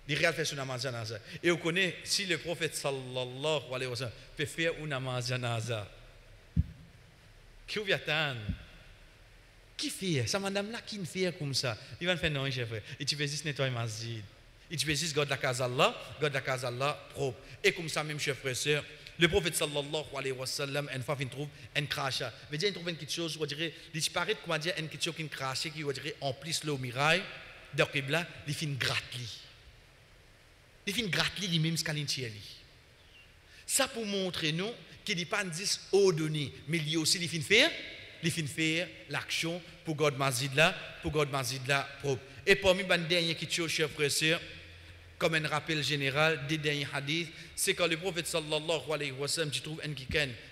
Il réel fait son namaz janaza. Et on connaît, si le prophète sallallahu alayhi wa sallam peut faire un namaz janaza, qui vous attend? Qui fait? Ça, madame là, qui me fait comme ça? Il va faire non, chef frère. Et tu veux juste nettoyer masjid. Il dit, garde la casa Allah propre. Et comme ça, même, chers frères et sœurs, le prophète sallallahu alayhi wa sallam, une fois, il trouve un crachat. Il veut dire, il trouve une petite chose, on dirait, il disparaît, comment dire, une petite chose qui est crachée, qui, on dirait, emplisse le mirail, donc, là, il fait une gratte-li. Il fait une gratte-li, lui-même, ce qu'il y a. Ça pour montrer, nous, qu'il n'est pas un 10 au donné, mais il y a aussi, il fait faire l'action pour garder Masjid là, propre. Et parmi les dernières petites choses, chers frères et sœurs, comme un rappel général des derniers hadiths, c'est quand le prophète sallallahu alayhi wa sallam, tu trouves un qui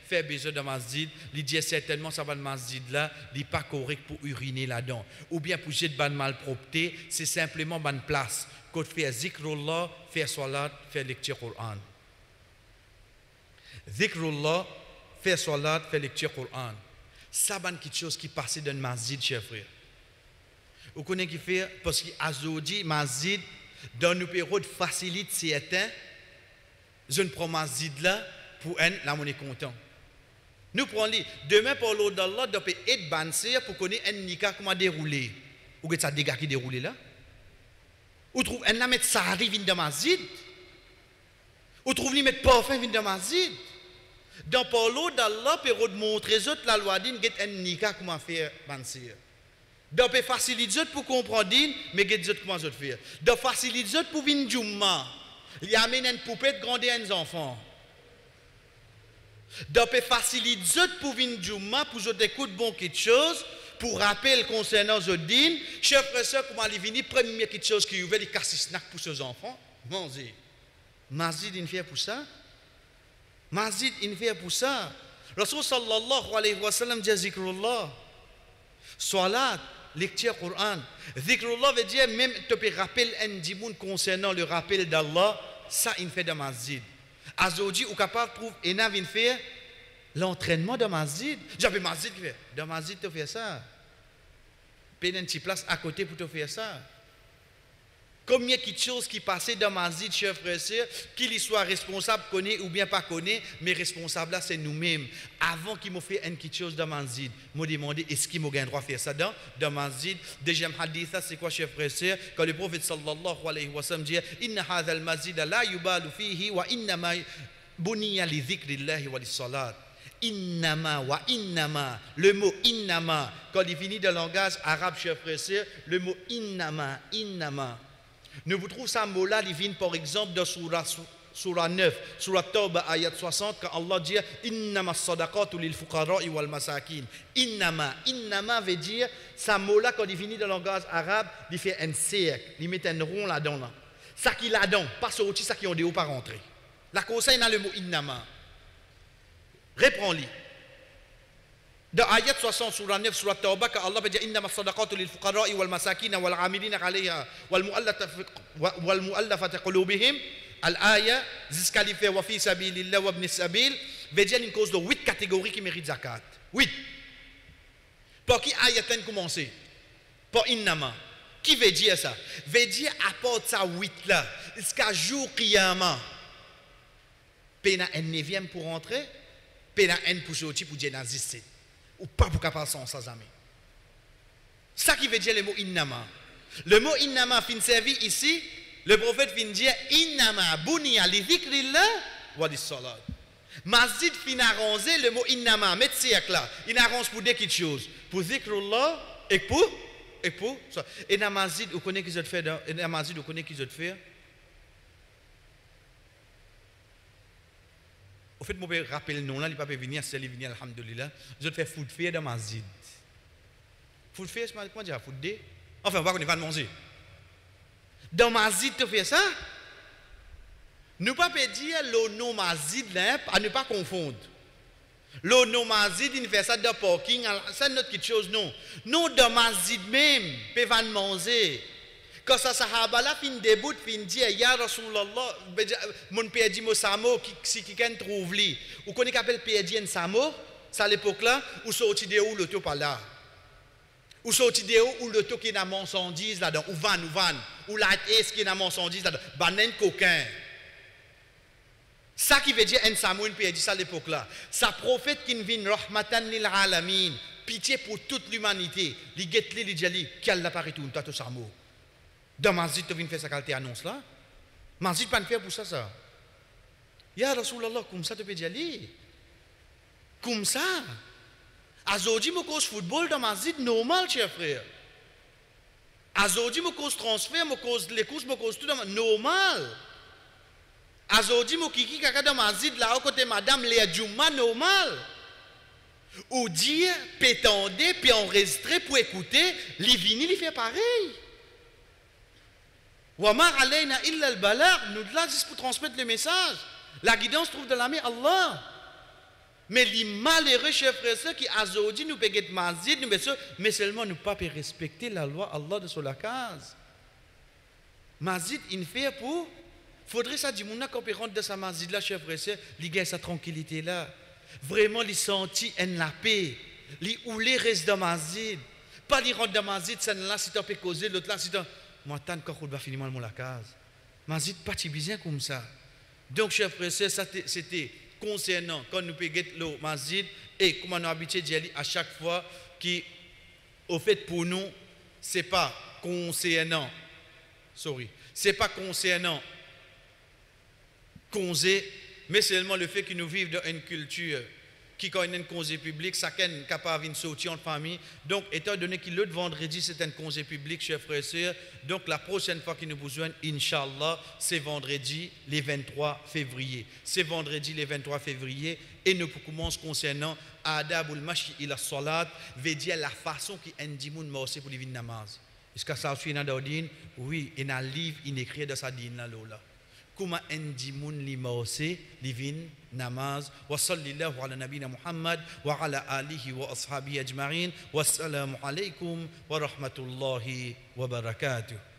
fait besoin de masjid, il dit certainement ça va le masjid là, il n'est pas correct pour uriner là-dedans. Ou bien pour jeter de malpropreté, c'est simplement une place. Quand tu fais zikrullah, faire salat, faire lecture Coran. Zikrullah, faire salat, faire lecture Coran. Ça c'est quelque chose qui passe dans le masjid, chers frères. Vous connaissez qui fait, parce qu'aujourd'hui, masjid, dans nos périodes facilite certains, je ne prends masjid là pour un, là on est content. Nous prenons les, demain pour l'eau d'Allah, nous devons être bansé pour connaître un nika comment dérouler. Ou que ça dégâts qui déroulent là. Ou trouve un la mettre ça arrive dans masjid. Ou trouve les mettre parfum dans masjid. Dans pour l'eau d'Allah, pour montrer aux autres la loi d'une get un nika comment faire bansé. Donc, faciliter pour comprendre, mais qu'est-ce comment je faire? Donc, faciliter pour venir Jumma. Il y a une poupée grandir un enfant. Donc, faciliter pour venir Jumma, pour je t'écoute bon quelque chose, pour rappeler concernant Zodine, chef frère, comment il vient, première quelque chose qui ouvre les cassis snack pour ses enfants. Bon, c'est. Mazid, il fait pour ça. Mazid, il fait pour ça. Rasul sallallahu alayhi wa sallam dit zikrullah. Salat, lecture Coran. Zikrullah veut dire même tu peux rappeler un dimoun concernant le rappel d'Allah, ça il fait dans masjid. Aujourd'hui, ou capable de prouver, et n'a vient faire l'entraînement de masjid. J'avais masjid qui fait. Dans masjid tu fais ça. Paye une petite place à côté pour te faire ça. Combien de choses qui passaient dans masjid, chers frères et sœurs, qu'il soit responsable, connaît ou bien pas connaît, mais responsable là, c'est nous-mêmes. Avant qu'il me fait une petite chose dans masjid, me demander est-ce qu'il m'a le droit de faire ça dans masjid. Deuxième hadith, c'est quoi, chers frères et sœurs, quand le prophète sallallahu alayhi wa sallam dit inna hadha al-masjid la yubalu fihi wa innama buniya li dhikrillahi wa li salat. Innama wa innama, le mot innama, quand il finit dans le langage arabe, chers frères et sœurs, le mot innama. Nous vous trouvons ça mot-là, il vient par exemple dans Surah 9, Surah Tawbah, ayat 60, quand Allah dit Innama sadaqatu lil fuqara'i wal masakin. Innama veut dire, ça mot-là, quand il finit dans le langage arabe, il fait un cercle, il met un rond là-dedans. Là. Ça qui là-dedans, pas sorti, ça qui ont des hauts pas rentré. La cause, il y a le mot innama. Reprends-le. Dans ayat 60 surah 9 surah Tawbah quand Allah dit innama sadaqatu lil fuqara'i wal masakin wal 'amilina 'alayha wal mu'allafati qulubihim al-aya jusqu'à l'effet wa fi sabilillah wa ibn sabil veut dire une cause de 8 catégories qui méritent zakat. 8. Pour qui ayat commencer? Pour innama. Qui veut dire ça? Veut dire apporte ça 8 là jusqu'à jour qiyamah. Pena un 9e pour entrer, pena un pour sortir pour dire naziste. Ou pas pour capable sans jamais. Ça qui veut dire le mot innama. Le mot innama fin servi ici, le prophète fin dire innama buniya li dhikrillah wa li salat. Masjid fin arranger le mot innama, mettre cercle là. Il arrange pour deux petites choses, pour dhikrullah et pour ça. Et dans masjid vous connaissez qu'ils ont fait dans masjid vous connaissez qu'ils ont fait. Au fait, je me rappelle non là, il ne peut pas venir, c'est lui venir, alhamdoulilah. Je fais food fair dans ma zid. Food fair, comment dire food day? Enfin, on va qu'on va manger. Dans ma zid, tu fais ça? Nous ne pouvons pas dire le nom ma zid là, à ne pas confondre. Le nom ma zid, il fait ça dans le parking, c'est notre petite chose, non. Nous, dans ma zid même, on peut manger. Quand ça sahaba là fin début fin dit ya Rasulallah mon père dit mo samo si quelqu'un trouve li ou connaît qu'appelle père dit en samo ça à l'époque là ou sorti de où le to pas là ou sorti de où le to qui na mensondise là dedans ou van ou la est qui na mensondise là dedans banen coquin ça qui veut dire en samo une père dit ça à l'époque là ça prophète qui vient rahmatan lil alamin pitié pour toute l'humanité li get li jali qui Allah pas retourne tout samo. Dans masjid, tu viens faire ça qualité annonce là. Masjid pas faire pour ça ça. Ya Rasulallah, comme ça tu peux dire aller. Comme ça. Aujourd'hui, je cause football dans masjid normal, cher frère. Aujourd'hui, je cause transfert, je cause les courses, je cause tout normal. Aujourd'hui, je kiki kaka dans masjid là, au côté madame Léa Djouma normal. Ou dire, pétender, puis enregistrer pour écouter, les vinyles, il fait pareil. Wama alayna illa al-balagh, nous là juste pour transmettre le message. La guidance trouve de la main Allah. Mais les malheureux chers frères ceux qui aujourd'hui nous peuvent masjid, nous mais seulement nous pas respecter la loi Allah de sur la case. Masjid il fait pour faudrait ça dire mon quand on rentre dans sa masjid là chers frères ceux, il gagne sa tranquillité là. Vraiment les sentir en la paix. Les oulé reste dans masjid. Pas les rentre dans masjid, ça là si tu peux causer l'autre là si tu moi tant quand on va finir mal la case. Masjid pas si bien comme ça. Donc chers frères ceux, ça c'était concernant quand nous payons le masjid et comment nous habitués d'y aller à chaque fois qui au fait pour nous c'est pas concernant congé mais seulement le fait que nous vivons dans une culture qui quand une congé public ça est capable de sortir en famille donc étant donné que l'autre vendredi c'est un congé public chers frères et sœurs donc la prochaine fois que nous besoin Inch'Allah c'est vendredi les 23 février c'est vendredi les 23 février et nous commençons concernant adabul mashi ila salat veut dire la façon qui indi moun marcher pour les namaz est-ce que ça suit dans l'ordine oui et dans le livre il écrit dans sa dîne là comment indi moun li marcher livin namaz wa sallallahu ala nabina Muhammad wa ala alihi wa ashabihi ajma'in wassalamu alaikum wa rahmatullahi wa barakatuh.